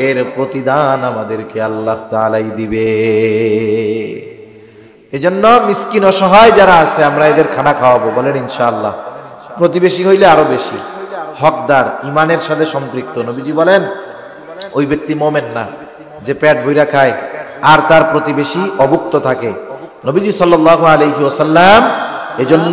এর প্রতিদান আমাদেরকে আল্লাহ তাআলাই দিবে। এজন্য মিসকিন অসহায় যারা আছে আমরা এদের খানা খাওয়াবো, বলেন ইনশাআল্লাহ। প্রতিবেশী হইলে আরো বেশি হকদার, ইমানের সাথে সম্পৃক্ত। নবীজি বলেন ওই ব্যক্তি মুমিন না যে পেট ভইরা খায় আর তার প্রতিবেশী অভুক্ত থাকে। নবীজি সাল্লাল্লাহু আলাইহি ওয়াসাল্লাম এজন্য